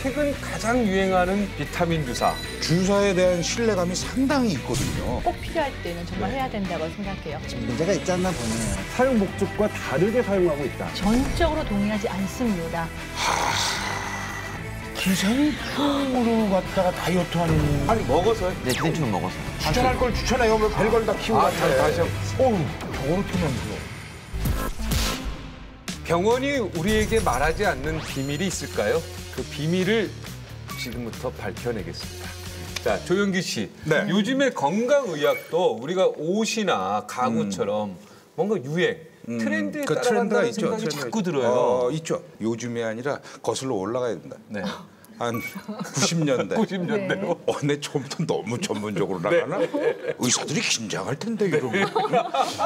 최근 가장 유행하는 비타민 주사. 주사에 대한 신뢰감이 상당히 있거든요. 꼭 필요할 때는 정말 해야 된다고 생각해요. 문제가 있지 않나 보네요. 사용 목적과 다르게 사용하고 있다. 전적으로 동의하지 않습니다. 기생이 콩으로 갖다가 다이어트 하는. 아니, 먹어서요? 네, 기생충은 먹어서. 추천할 걸 추천해요. 왜 별걸 다 키우고 다시 한 어우, 저거로 키우면 병원이 우리에게 말하지 않는 비밀이 있을까요? 그 비밀을 지금부터 밝혀내겠습니다. 자, 조영기 씨. 네. 요즘에 건강의학도 우리가 옷이나 가구처럼 뭔가 유행, 트렌드에 그 따라간다는 트렌드가 생각이 있죠. 자꾸 들어요. 있죠. 요즘이 아니라 거슬러 올라가야 된다. 네. 한 90년대. 90년대로. 내 처음부터 너무 전문적으로 나가나? 의사들이 긴장할 텐데 이러면.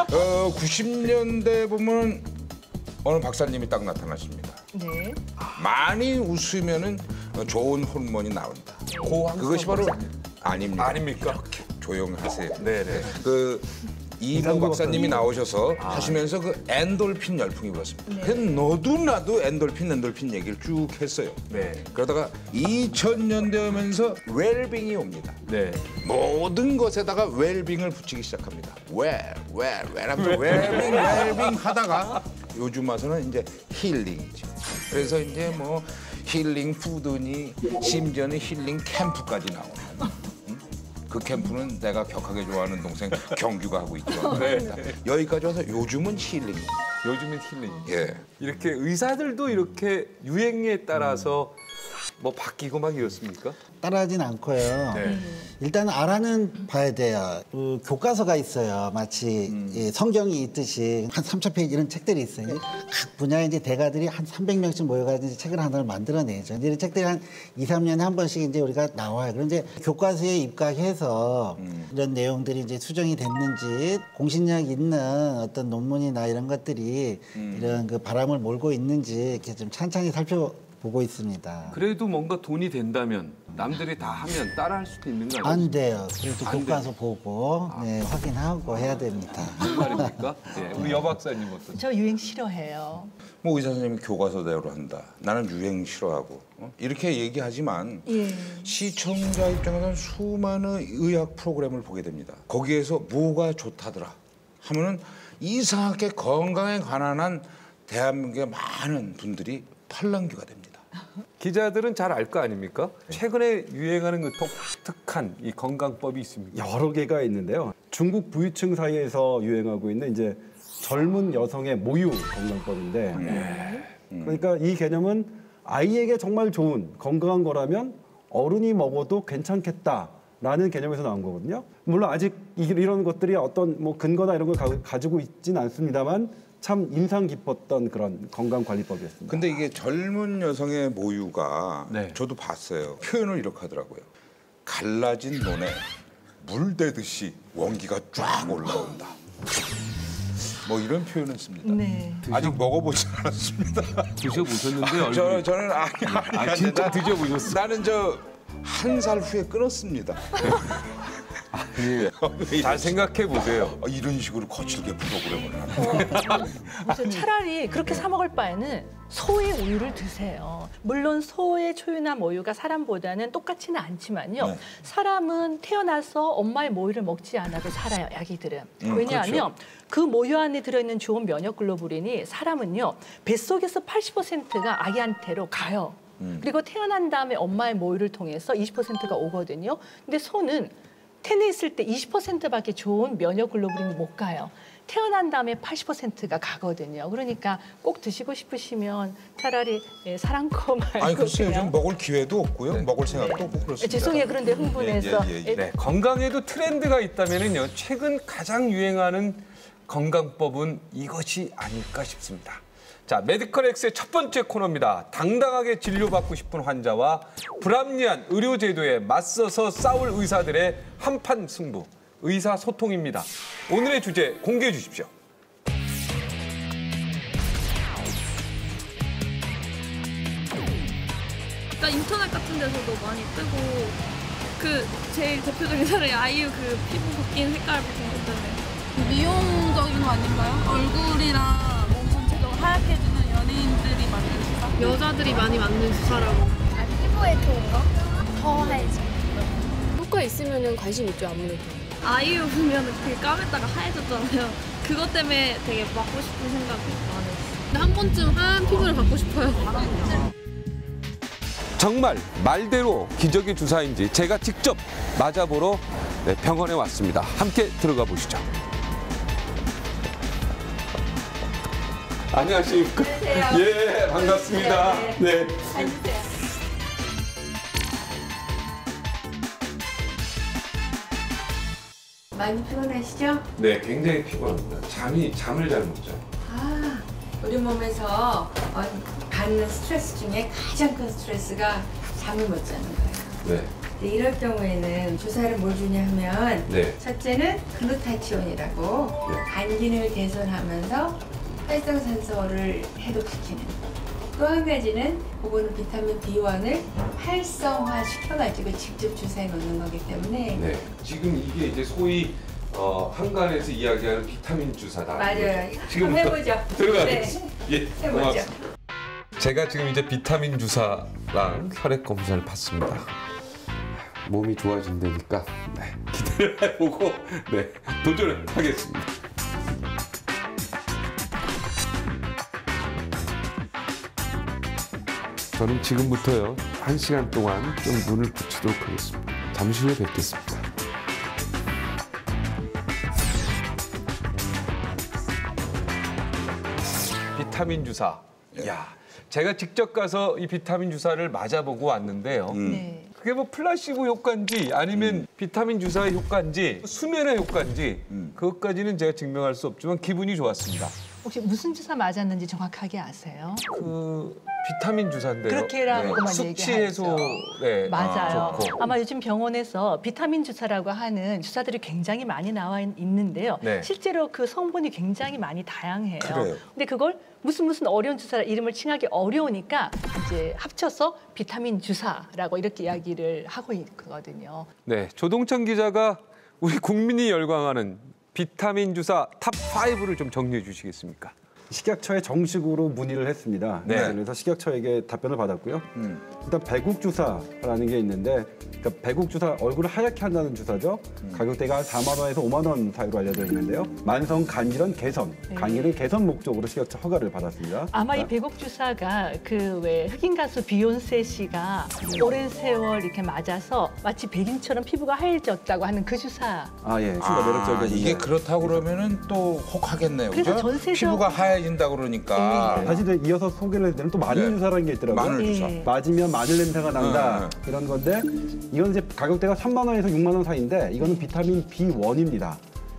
90년대 보면 어느 박사님이 딱 나타나십니다. 네. 많이 웃으면은 좋은 호르몬이 나온다. 그것이 바로 아닙니다. 아닙니까? 이렇게 조용하세요. 네네. 이모 박사님이 나오셔서 하시면서 그 엔돌핀 열풍이 불었습니다. 그래서 너도 나도 엔돌핀 얘기를 쭉 했어요. 네. 그러다가 2000년대 오면서 웰빙이 옵니다. 네. 모든 것에다가 웰빙을 붙이기 시작합니다. 하면서 웰빙 하다가 요즘 와서는 이제 힐링이죠. 그래서 이제 뭐 힐링 푸드니 심지어는 힐링 캠프까지 나오는. 그 캠프는 내가 격하게 좋아하는 동생 경규가 하고 있죠. 네. 여기까지 와서 요즘은 힐링. 요즘엔 힐링. 예. 이렇게 의사들도 이렇게 유행에 따라서 뭐 바뀌고 막 이렇습니까? 따라하진 않고요. 네. 일단 알아는 봐야 돼요. 그 교과서가 있어요. 마치 예, 성경이 있듯이 한 3,000페이지 이런 책들이 있어요. 각 분야의 이제 대가들이 한 300명씩 모여가지고 이제 책을 하나를 만들어내죠. 이런 책들이 한 2, 3년에 한 번씩 이제 우리가 나와요. 그럼 이제 교과서에 입각해서 이런 내용들이 이제 수정이 됐는지 공신력 있는 어떤 논문이나 이런 것들이 이런 그 바람을 몰고 있는지 이렇게 좀 찬찬히 살펴보고 있습니다. 그래도 뭔가 돈이 된다면 남들이 다 하면 따라할 수도 있는 거 아니에요? 안 돼요. 그래도 안 교과서 보고 네, 확인하고 해야 됩니다. 무슨 말입니까? 예, 우리 여 박사님 어떠세요? 저 유행 싫어해요. 뭐 의사 선생님이 교과서대로 한다. 나는 유행 싫어하고 이렇게 얘기하지만 예. 시청자 입장에서는 수많은 의학 프로그램을 보게 됩니다. 거기에서 뭐가 좋다더라 하면은 이상하게 건강에 관한 한 대한민국의 많은 분들이 팔랑귀가 됩니다. 기자들은 잘 알 거 아닙니까? 최근에 유행하는 그 독특한 이 건강법이 있습니까? 여러 개가 있는데요. 중국 부유층 사이에서 유행하고 있는 이제 젊은 여성의 모유 건강법인데 그러니까 이 개념은 아이에게 정말 좋은 건강한 거라면 어른이 먹어도 괜찮겠다라는 개념에서 나온 거거든요. 물론 아직 이런 것들이 어떤 뭐 근거나 이런 걸 가지고 있지는 않습니다만 참 인상 깊었던 그런 건강관리법이었습니다. 근데 이게 젊은 여성의 모유가 네. 저도 봤어요. 표현을 이렇게 하더라고요. 갈라진 논에 물 대듯이 원기가 쫙 올라온다. 뭐 이런 표현을 씁니다. 네. 아직 먹어보지 않았습니다. 드셔보셨는데 얼굴이... 저는 아니, 진짜 드셔보셨어요? 나는 한 살 후에 끊었습니다. 잘 생각해 보세요. 이런 식으로 거칠게 프로그램을 하는. 그래서 차라리 그렇게 사 먹을 바에는 소의 우유를 드세요. 물론 소의 초유나 모유가 사람보다는 똑같지는 않지만요. 네. 사람은 태어나서 엄마의 모유를 먹지 않아도 살아요, 아기들은. 왜냐하면 그렇죠. 그 모유 안에 들어있는 좋은 면역 글로불린이 사람은요, 뱃속에서 80%가 아기한테로 가요. 그리고 태어난 다음에 엄마의 모유를 통해서 20%가 오거든요. 근데 소는 태어나 있을 때 20%밖에 좋은 면역 글로불린이 못 가요. 태어난 다음에 80%가 가거든요. 그러니까 꼭 드시고 싶으시면 차라리 사랑코 말고 아니 글쎄요, 그냥. 좀 먹을 기회도 없고요. 먹을 생각도 없고 그렇습니다. 죄송해요. 그런데 흥분해서. 네, 건강에도 트렌드가 있다면요. 최근 가장 유행하는 건강법은 이것이 아닐까 싶습니다. 자, 메디컬 X의 첫 번째 코너입니다. 당당하게 진료받고 싶은 환자와 불합리한 의료제도에 맞서서 싸울 의사들의 한판 승부, 의사소통입니다. 오늘의 주제 공개해 주십시오. 그러니까 인터넷 같은 데서도 많이 뜨고 그 제일 대표적인 사례 아이유 그 피부 바뀐 색깔 같은 것 때문에 미용적인 거 아닌가요? 얼굴이랑 몸 전체적으로 하얗게 해주는 연예인들이 만든 주사? 여자들이 많이 만든 주사라고. 피부에 좋은가? 더 하얘져. 효과 있으면 관심 있죠, 아무래도. 아이유 보면 되게 까맸다가 하얘졌잖아요. 그것 때문에 되게 맞고 싶은 생각이 많아요. 근데 한 번쯤 하얀 피부를 받고 싶어요. 정말 말대로 기적의 주사인지 제가 직접 맞아보러 병원에 왔습니다. 함께 들어가 보시죠. 안녕하십니까? 예, 반갑습니다. 네. 많이 피곤하시죠? 네, 굉장히 피곤합니다. 잠을 잘 못 자요. 아, 우리 몸에서 받는 스트레스 중에 가장 큰 스트레스가 잠을 못 자는 거예요. 네. 근데 이럴 경우에는 주사를 뭘 주냐 하면 네. 첫째는 글루타치온이라고 간기능을 개선하면서 활성산소를 해독시키는, 또 한 가지는 그거는 비타민 B1을 활성화시켜가지고 직접 주사에 넣는 거기 때문에 네. 지금 이게 이제 소위 한간에서 이야기하는 비타민 주사다. 맞아요. 지금부터 한번 해보죠. 들어가겠습니다. 예, 해보죠. 고맙습니다. 제가 지금 이제 비타민 주사랑 혈액 검사를 받습니다. 몸이 좋아진다니까 기대해보고 도전을 하겠습니다. 저는 지금부터요 1시간 동안 좀 눈을 붙이도록 하겠습니다. 잠시 후에 뵙겠습니다. 비타민 주사. 야, 제가 직접 가서 이 비타민 주사를 맞아보고 왔는데요. 네. 그게 뭐 플라시보 효과인지 아니면 비타민 주사의 효과인지 수면의 효과인지 그것까지는 제가 증명할 수 없지만 기분이 좋았습니다. 혹시 무슨 주사 맞았는지 정확하게 아세요? 그 비타민 주사인데요. 그렇게라고만 숙취 얘기하죠. 해소에 맞아요. 좋고. 아마 요즘 병원에서 비타민 주사라고 하는 주사들이 굉장히 많이 나와 있는데요. 네. 실제로 그 성분이 굉장히 많이 다양해요. 그래요. 근데 그걸 무슨 어려운 주사 이름을 칭하기 어려우니까 이제 합쳐서 비타민 주사라고 이렇게 이야기를 하고 있거든요. 네, 조동천 기자가 우리 국민이 열광하는 비타민 주사 탑 5를 좀 정리해 주시겠습니까? 식약처에 정식으로 문의를 했습니다. 네. 그래서 식약처에게 답변을 받았고요. 일단 배국 주사라는 게 있는데, 그러니까 배국 주사 얼굴을 하얗게 한다는 주사죠. 가격대가 한 4만 원에서 5만 원 사이로 알려져 있는데요. 만성 간질환 개선, 간이를 개선 목적으로 식약처 허가를 받았습니다. 아마 이 배국 주사가 그 왜 흑인 가수 비욘세 씨가 오랜 세월 이렇게 맞아서 마치 백인처럼 피부가 하얘졌다고 하는 그 주사. 아 예, 진짜 매력적인. 이게 그렇다고 그러면은 또 혹하겠네요. 그래서 그죠? 전세적- 피부가 하얘진다 그러니까. 다시 이어서 소개를 해드리면 또 마늘 네. 주사라는 게 있더라고요. 마늘 주사. 예. 맞으면 마늘 냄새가 난다 이런 건데, 이건 이제 가격대가 3만 원에서 6만 원 사이인데, 이거는 비타민 B1입니다.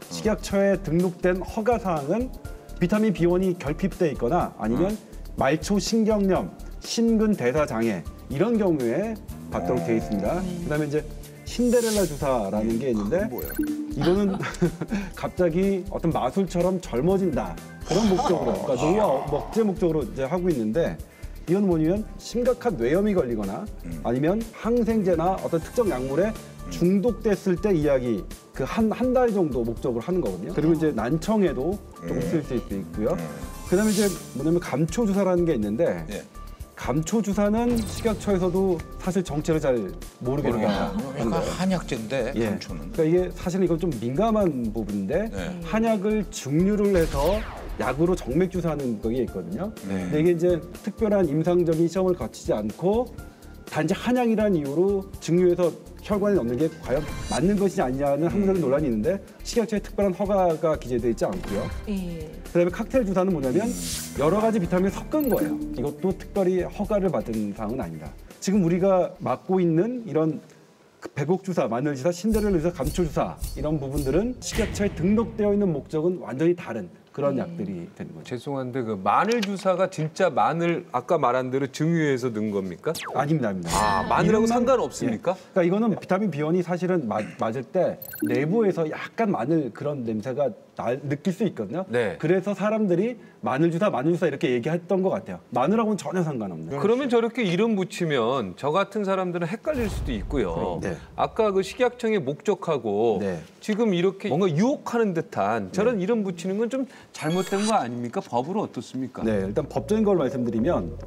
식약처에 등록된 허가 사항은 비타민 B1이 결핍돼 있거나 아니면 말초 신경염, 심근 대사 장애 이런 경우에 받도록 되어 있습니다. 그다음에 이제 신데렐라 주사라는 게 있는데, 뭐야? 이거는 갑자기 어떤 마술처럼 젊어진다 그런 목적으로, 그러니까 노화 억제 목적으로 이제 하고 있는데, 이건 뭐냐면 심각한 뇌염이 걸리거나 아니면 항생제나 어떤 특정 약물에 중독됐을 때 이야기 그 한 달 정도 목적으로 하는 거거든요. 그리고 이제 난청에도 조금 쓸 수 있고요. 그다음에 이제 뭐냐면 감초 주사라는 게 있는데, 예. 감초 주사는 식약처에서도 사실 정체를 잘 모르겠다. 그러니까 한약재인데 예. 감초는. 그러니까 이게 사실은 이건 좀 민감한 부분인데, 네. 한약을 증류를 해서 약으로 정맥 주사하는 그게 있거든요. 네. 근데 이게 이제 특별한 임상적인 시험을 거치지 않고 단지 한약이라는 이유로 증류해서 혈관에 넣는 게 과연 맞는 것이 아니냐는 항문적인 논란이 있는데, 식약처에 특별한 허가가 기재되어 있지 않고요. 예. 그다음에 칵테일 주사는 뭐냐면 여러 가지 비타민을 섞은 거예요. 이것도 특별히 허가를 받은 사항은 아닙니다. 지금 우리가 맡고 있는 이런 배국 주사, 마늘 주사, 신데렐라 주사, 감초 주사 이런 부분들은 식약처에 등록되어 있는 목적은 완전히 다른 그런 약들이 되는 거죠. 죄송한데 그 마늘 주사가 진짜 마늘 아까 말한 대로 증유해서 넣은 겁니까? 아닙니다, 아닙니다. 아, 마늘하고 이름만- 상관없습니까? 예. 그러니까 이거는 비타민 B1이 사실은 맞을 때 내부에서 약간 마늘 그런 냄새가 느낄 수 있거든요. 네. 그래서 사람들이 마늘 주사 이렇게 얘기했던 것 같아요. 마늘하고는 전혀 상관없는. 그러면 저렇게 이름 붙이면 저 같은 사람들은 헷갈릴 수도 있고요. 네. 아까 그 식약청의 목적하고 네. 지금 이렇게 뭔가 유혹하는 듯한 저런 이름 붙이는 건 좀 잘못된 거 아닙니까? 법으로 어떻습니까? 네, 일단 법적인 걸 말씀드리면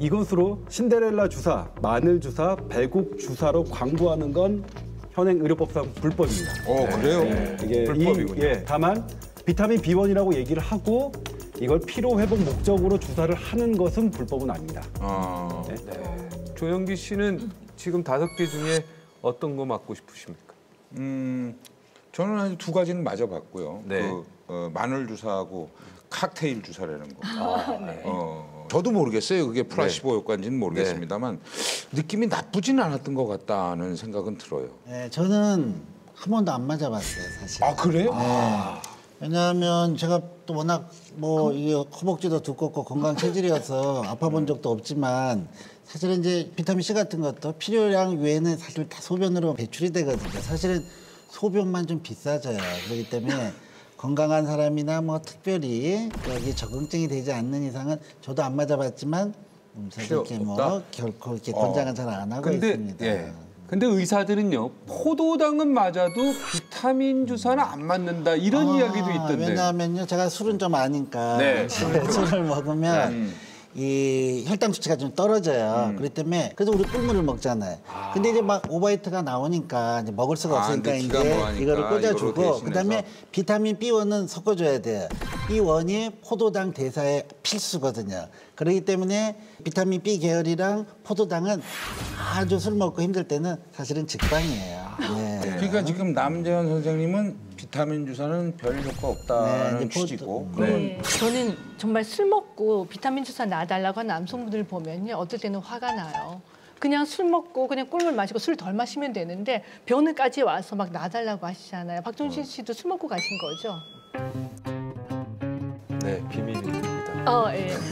이것으로 신데렐라 주사, 마늘 주사, 배국 주사로 광고하는 건 현행 의료법상 불법입니다. 그래요? 네, 이게 불법이군요. 다만 비타민 B1이라고 얘기를 하고 이걸 피로 회복 목적으로 주사를 하는 것은 불법은 아닙니다. 네. 조영기 씨는 지금 5개 중에 어떤 거 맞고 싶으십니까? 저는 한 2가지는 맞아봤고요. 네. 마늘 주사하고 칵테일 주사라는 거. 저도 모르겠어요. 그게 플라시보 효과인지는 모르겠습니다만 느낌이 나쁘지는 않았던 것 같다는 생각은 들어요. 네, 저는 한 번도 안 맞아봤어요, 사실. 아 그래요? 왜냐하면 제가 또 워낙 뭐 이게 허벅지도 두껍고 건강 체질이어서 아파본 적도 없지만 사실은 이제 비타민 C 같은 것도 필요량 외에는 사실 다 소변으로 배출이 되거든요. 사실은 소변만 좀 비싸져요. 그렇기 때문에 건강한 사람이나 뭐 특별히 여기 적응증이 되지 않는 이상은 저도 안 맞아봤지만 이렇게 뭐 결코 이렇게 권장은 잘 안 하고 있습니다. 근데 의사들은요, 포도당은 맞아도 비타민 주사는 안 맞는다 이런 이야기도 있던데. 왜냐하면요, 제가 술은 좀 아니까 술을 먹으면 이 혈당 수치가 좀 떨어져요. 그렇기 때문에 그래서 우리 꿀물을 먹잖아요. 근데 이제 막 오버히트가 나오니까 이제 먹을 수가 없으니까 이제 이거를 꽂아주고 그다음에 비타민 B1은 섞어줘야 돼요. B1이 포도당 대사의 필수거든요. 그렇기 때문에 비타민 B 계열이랑 포도당은 아주 술 먹고 힘들 때는 사실은 직방이에요. 그러니까 지금 남재현 선생님은 비타민 주사는 별 효과 없다는 취지고. 저는 정말 술 먹고 비타민 주사 놔달라고 하는 남성분들 보면요, 어떨 때는 화가 나요. 그냥 술 먹고 그냥 꿀물 마시고 술 덜 마시면 되는데 병원까지 와서 막 놔달라고 하시잖아요. 박종신 씨도 술 먹고 가신 거죠? 네, 비밀입니다.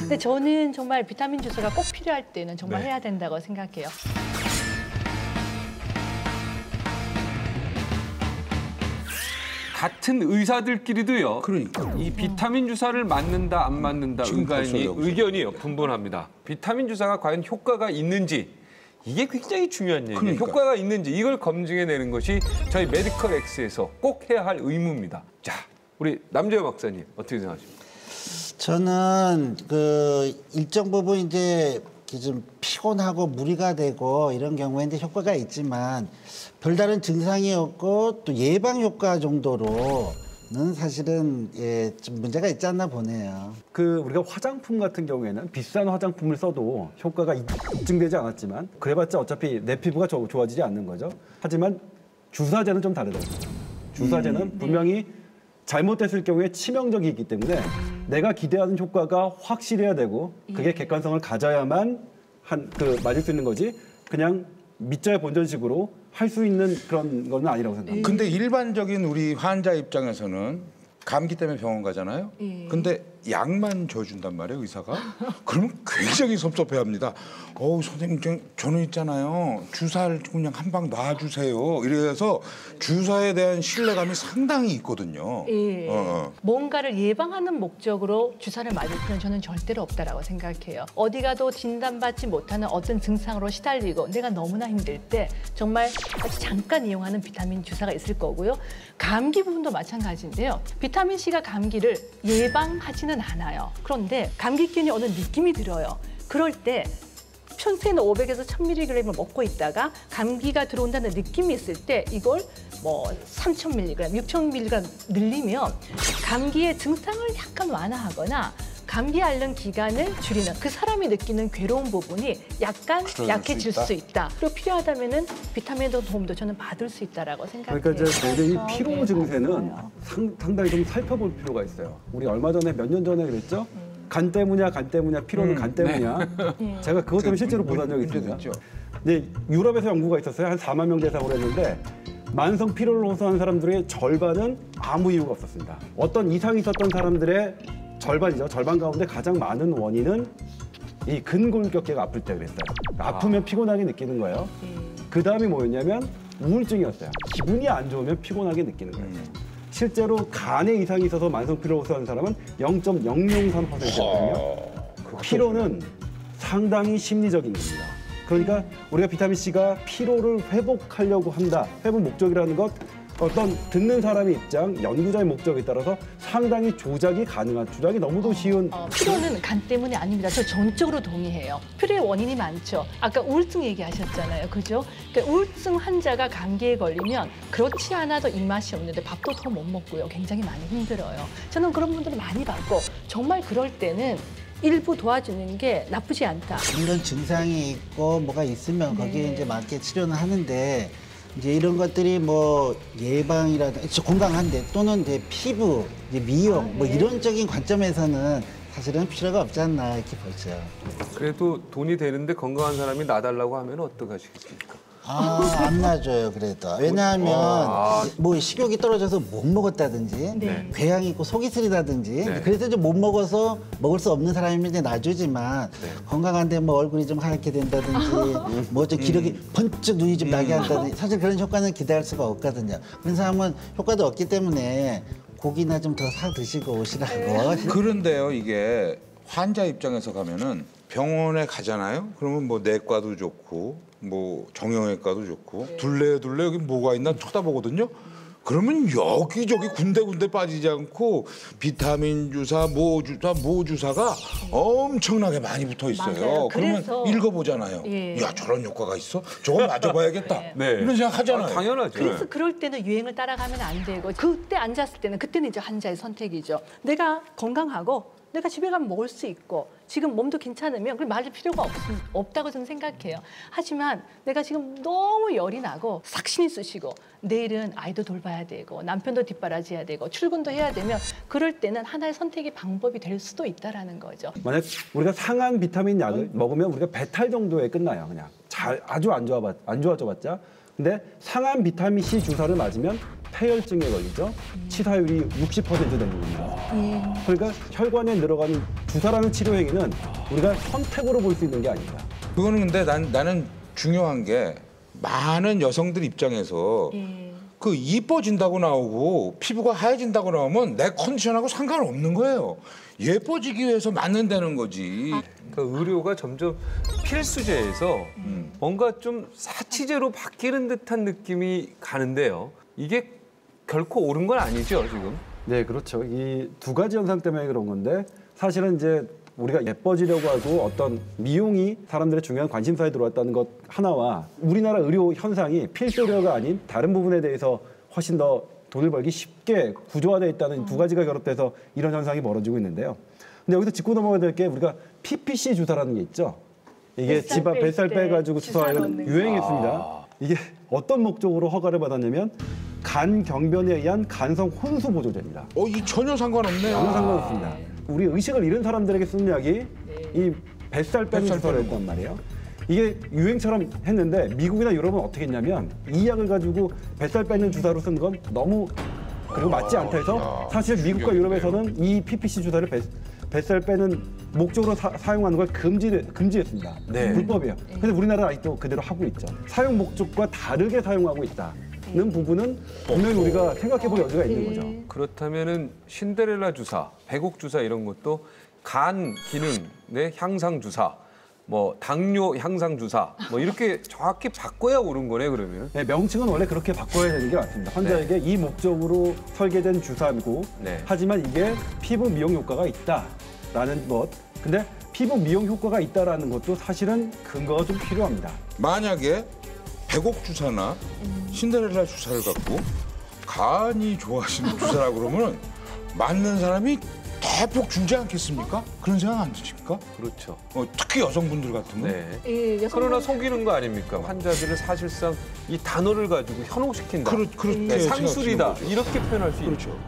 근데 저는 정말 비타민 주사가 꼭 필요할 때는 정말 해야 된다고 생각해요. 같은 의사들끼리도요. 그러니까 이 비타민 주사를 맞는다 안 맞는다 의견이 분분합니다. 비타민 주사가 과연 효과가 있는지 이게 굉장히 중요한 얘기예요. 그러니까. 효과가 있는지 이걸 검증해내는 것이 저희 메디컬 X에서 꼭 해야 할 의무입니다. 자, 우리 남재현 박사님 어떻게 생각하십니까? 저는 그 일정 부분 이제 좀 피곤하고 무리가 되고 이런 경우에 이제 효과가 있지만 별다른 증상이 없고 또 예방 효과 정도로는 사실은 좀 문제가 있지 않나 보네요. 우리가 화장품 같은 경우에는 비싼 화장품을 써도 효과가 입증되지 않았지만 그래봤자 어차피 내 피부가 좋아지지 않는 거죠. 하지만 주사제는 좀 다르더라고요. 주사제는 분명히 잘못됐을 경우에 치명적이기 때문에 내가 기대하는 효과가 확실해야 되고 그게 객관성을 가져야만 맞을 수 있는 거지 그냥 밑자의 본전식으로 할 수 있는 그런 건 아니라고 생각합니다. 근데 일반적인 우리 환자 입장에서는 감기 때문에 병원 가잖아요. 근데 약만 줘준단 말이에요, 의사가. 그러면 굉장히 섭섭해합니다. 선생님, 저는 있잖아요. 주사를 그냥 한 방 놔주세요. 이래서 주사에 대한 신뢰감이 상당히 있거든요. 뭔가를 예방하는 목적으로 주사를 맞을 필요는 저는 절대로 없다라고 생각해요. 어디 가도 진단받지 못하는 어떤 증상으로 시달리고 내가 너무나 힘들 때 정말 아주 잠깐 이용하는 비타민 주사가 있을 거고요. 감기 부분도 마찬가지인데요. 비타민 C가 감기를 예방하지는 않아요. 그런데 감기균이 어느 느낌이 들어요. 그럴 때 평소에는 500에서 1000mg을 먹고 있다가 감기가 들어온다는 느낌이 있을 때 이걸 뭐 3000mg, 6000mg 늘리면 감기의 증상을 약간 완화하거나 감기 앓는 기간을 줄이는 그 사람이 느끼는 괴로운 부분이 약간 약해질 수 있다. 그리고 필요하다면은 비타민 도움도 저는 받을 수 있다라고 생각해요. 그러니까 이제 이 피로 증세는 상당히 좀 살펴볼 필요가 있어요. 우리 얼마 전에 몇 년 전에 그랬죠? 간 때문이야, 피로는 간 때문이야. 제가 그것 때문에 실제로 보던 적이 있습니다. 근데 유럽에서 연구가 있었어요. 한 4만 명 대상으로 했는데 만성 피로를 호소하는 사람들의 절반은 아무 이유가 없었습니다. 어떤 이상이 있었던 사람들의 절반이죠. 절반 가운데 가장 많은 원인은 이 근골격계가 아플 때 그랬어요. 아프면 피곤하게 느끼는 거예요. 그 다음이 뭐였냐면 우울증이었어요. 기분이 안 좋으면 피곤하게 느끼는 거예요. 실제로 간에 이상이 있어서 만성 피로를 호소하는 사람은 0.003%였거든요. 피로는 상당히 심리적인 겁니다. 그러니까 우리가 비타민 C가 피로를 회복하려고 한다. 회복 목적이라는 것 어떤 듣는 사람의 입장, 연구자의 목적에 따라서 상당히 조작이 가능한, 조작이 너무도 쉬운. 피로는 간 때문이 아닙니다. 저 전적으로 동의해요. 피로의 원인이 많죠. 아까 우울증 얘기하셨잖아요. 그죠? 그러니까 우울증 환자가 감기에 걸리면 그렇지 않아도 입맛이 없는데 밥도 더 못 먹고요. 굉장히 많이 힘들어요. 저는 그런 분들을 많이 봤고 정말 그럴 때는 일부 도와주는 게 나쁘지 않다. 이런 증상이 있고 뭐가 있으면 거기에 이제 맞게 치료는 하는데 이제 이런 것들이 뭐 예방이라든지 건강한데 또는 이제 피부, 이제 미용 뭐 이론적인 관점에서는 사실은 필요가 없지 않나 이렇게 보죠. 그래도 돈이 되는데 건강한 사람이 나달라고 하면 어떡하시겠습니까? 안 놔줘요, 그래도. 왜냐하면 뭐 식욕이 떨어져서 못 먹었다든지 궤양이 있고 속이 쓰리다든지 그래서 이제 못 먹어서 먹을 수 없는 사람이면 이제 놔주지만 건강한데 뭐 얼굴이 좀 하얗게 된다든지 뭐 좀 기력이 번쩍 눈이 좀 나게 한다든지 사실 그런 효과는 기대할 수가 없거든요. 그런 사람은 효과도 없기 때문에 고기나 좀 더 사 드시고 오시라고. 그런데요, 이게 환자 입장에서 가면은 병원에 가잖아요. 그러면 뭐 내과도 좋고 뭐 정형외과도 좋고 둘레 여기 뭐가 있나 쳐다보거든요. 그러면 여기저기 군데군데 빠지지 않고 비타민 주사, 모 주사가 엄청나게 많이 붙어 있어요. 맞아요. 그러면 그래서- 읽어보잖아요. 예. 야, 저런 효과가 있어? 저건 맞아봐야겠다. 이런 생각 하잖아요. 당연하죠. 그래서 그럴 때는 유행을 따라가면 안 되고 그때 앉았을 그때는 이제 환자의 선택이죠. 내가 건강하고 내가 집에 가면 먹을 수 있고 지금 몸도 괜찮으면 그걸 맞을 필요가 없다고 저는 생각해요. 하지만 내가 지금 너무 열이 나고 삭신이 쑤시고 내일은 아이도 돌봐야 되고 남편도 뒷바라지해야 되고 출근도 해야 되면 그럴 때는 하나의 선택의 방법이 될 수도 있다라는 거죠. 만약 우리가 상한 비타민 약을 먹으면 우리가 배탈 정도에 끝나요. 그냥 아주 안 좋아져봤자. 근데 상한 비타민 C 주사를 맞으면 폐혈증에 걸리죠. 치사율이 60% 되는 겁니다. 그러니까 혈관에 들어가는 주사라는 치료 행위는 우리가 선택으로 볼 수 있는 게 아닙니다. 그거는 근데 나는 중요한 게 많은 여성들 입장에서 그 이뻐진다고 나오고 피부가 하얘진다고 나오면 내 컨디션하고 상관없는 거예요. 예뻐지기 위해서 맞는다는 거지. 그러니까 의료가 점점 필수제에서 뭔가 좀 사치제로 바뀌는 듯한 느낌이 가는데요. 이게 결코 옳은 건 아니죠, 지금? 네, 그렇죠. 이 두 가지 현상 때문에 그런 건데 사실은 이제 우리가 예뻐지려고 하고 어떤 미용이 사람들의 중요한 관심사에 들어왔다는 것 하나와 우리나라 의료 현상이 필수 의료가 아닌 다른 부분에 대해서 훨씬 더 돈을 벌기 쉽게 구조화되어 있다는 두 가지가 결합돼서 이런 현상이 벌어지고 있는데요. 근데 여기서 짚고 넘어가야 될 게 우리가 PPC 주사라는 게 있죠. 이게 뱃살 빼가지고 주사하는 유행했습니다. 이게 어떤 목적으로 허가를 받았냐면 간 경변에 의한 간성 혼수 보조제입니다. 이 전혀 상관없네요. 아무 상관없습니다. 우리 의식을 잃은 사람들에게 쓰는 약이 이 뱃살 빼는 주사를 했단 말이에요. 이게 유행처럼 했는데 미국이나 유럽은 어떻게 했냐면 이 약을 가지고 뱃살 빼는 주사로 쓴 건 너무 그리고 맞지 않다 해서 사실 미국과 유럽에서는 이 PPC 주사를 뱃살 빼는 목적으로 사용하는 걸 금지했습니다. 불법이에요. 근데 우리나라는 아직도 그대로 하고 있죠. 사용 목적과 다르게 사용하고 있다는 부분은 분명히 우리가 생각해볼 여지가 있는 거죠. 그렇다면은 신데렐라 주사, 배곡 주사 이런 것도 간 기능의 향상 주사, 뭐 당뇨 향상 주사, 뭐 이렇게 정확히 바꿔야 옳은 거네 그러면. 네, 명칭은 원래 그렇게 바꿔야 되는 게 맞습니다. 환자에게 이 목적으로 설계된 주사이고, 하지만 이게 피부 미용 효과가 있다라는 것. 근데 피부 미용 효과가 있다라는 것도 사실은 근거가 좀 필요합니다. 만약에 배곡 주사나 신데렐라 주사를 갖고 간이 좋아하시는 주사라 그러면 맞는 사람이 대폭 줄지 않겠습니까? 그런 생각 안 드십니까? 그렇죠. 특히 여성분들 같으면. 네. 그러나 속이는 거 아닙니까? 환자들을 사실상 이 단어를 가지고 현혹시킨다. 그렇게 상술이다. 거죠. 이렇게 표현할 수 있죠.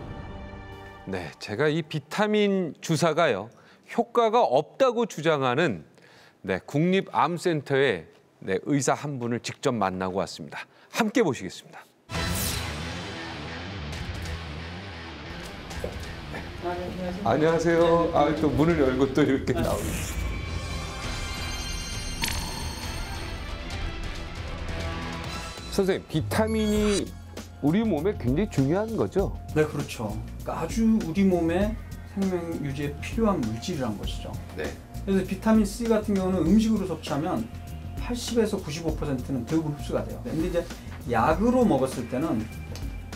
네, 제가 이 비타민 주사가요. 효과가 없다고 주장하는 국립암센터의 의사 한 분을 직접 만나고 왔습니다. 함께 보시겠습니다. 안녕하세요. 또 문을 열고 또 이렇게 나오네요. 선생님, 비타민이 우리 몸에 굉장히 중요한 거죠? 네, 그렇죠. 그러니까 아주 우리 몸의 생명 유지에 필요한 물질이란 것이죠. 그래서 비타민 C 같은 경우는 음식으로 섭취하면 80에서 95%는 대부분 흡수가 돼요. 근데 이제 약으로 먹었을 때는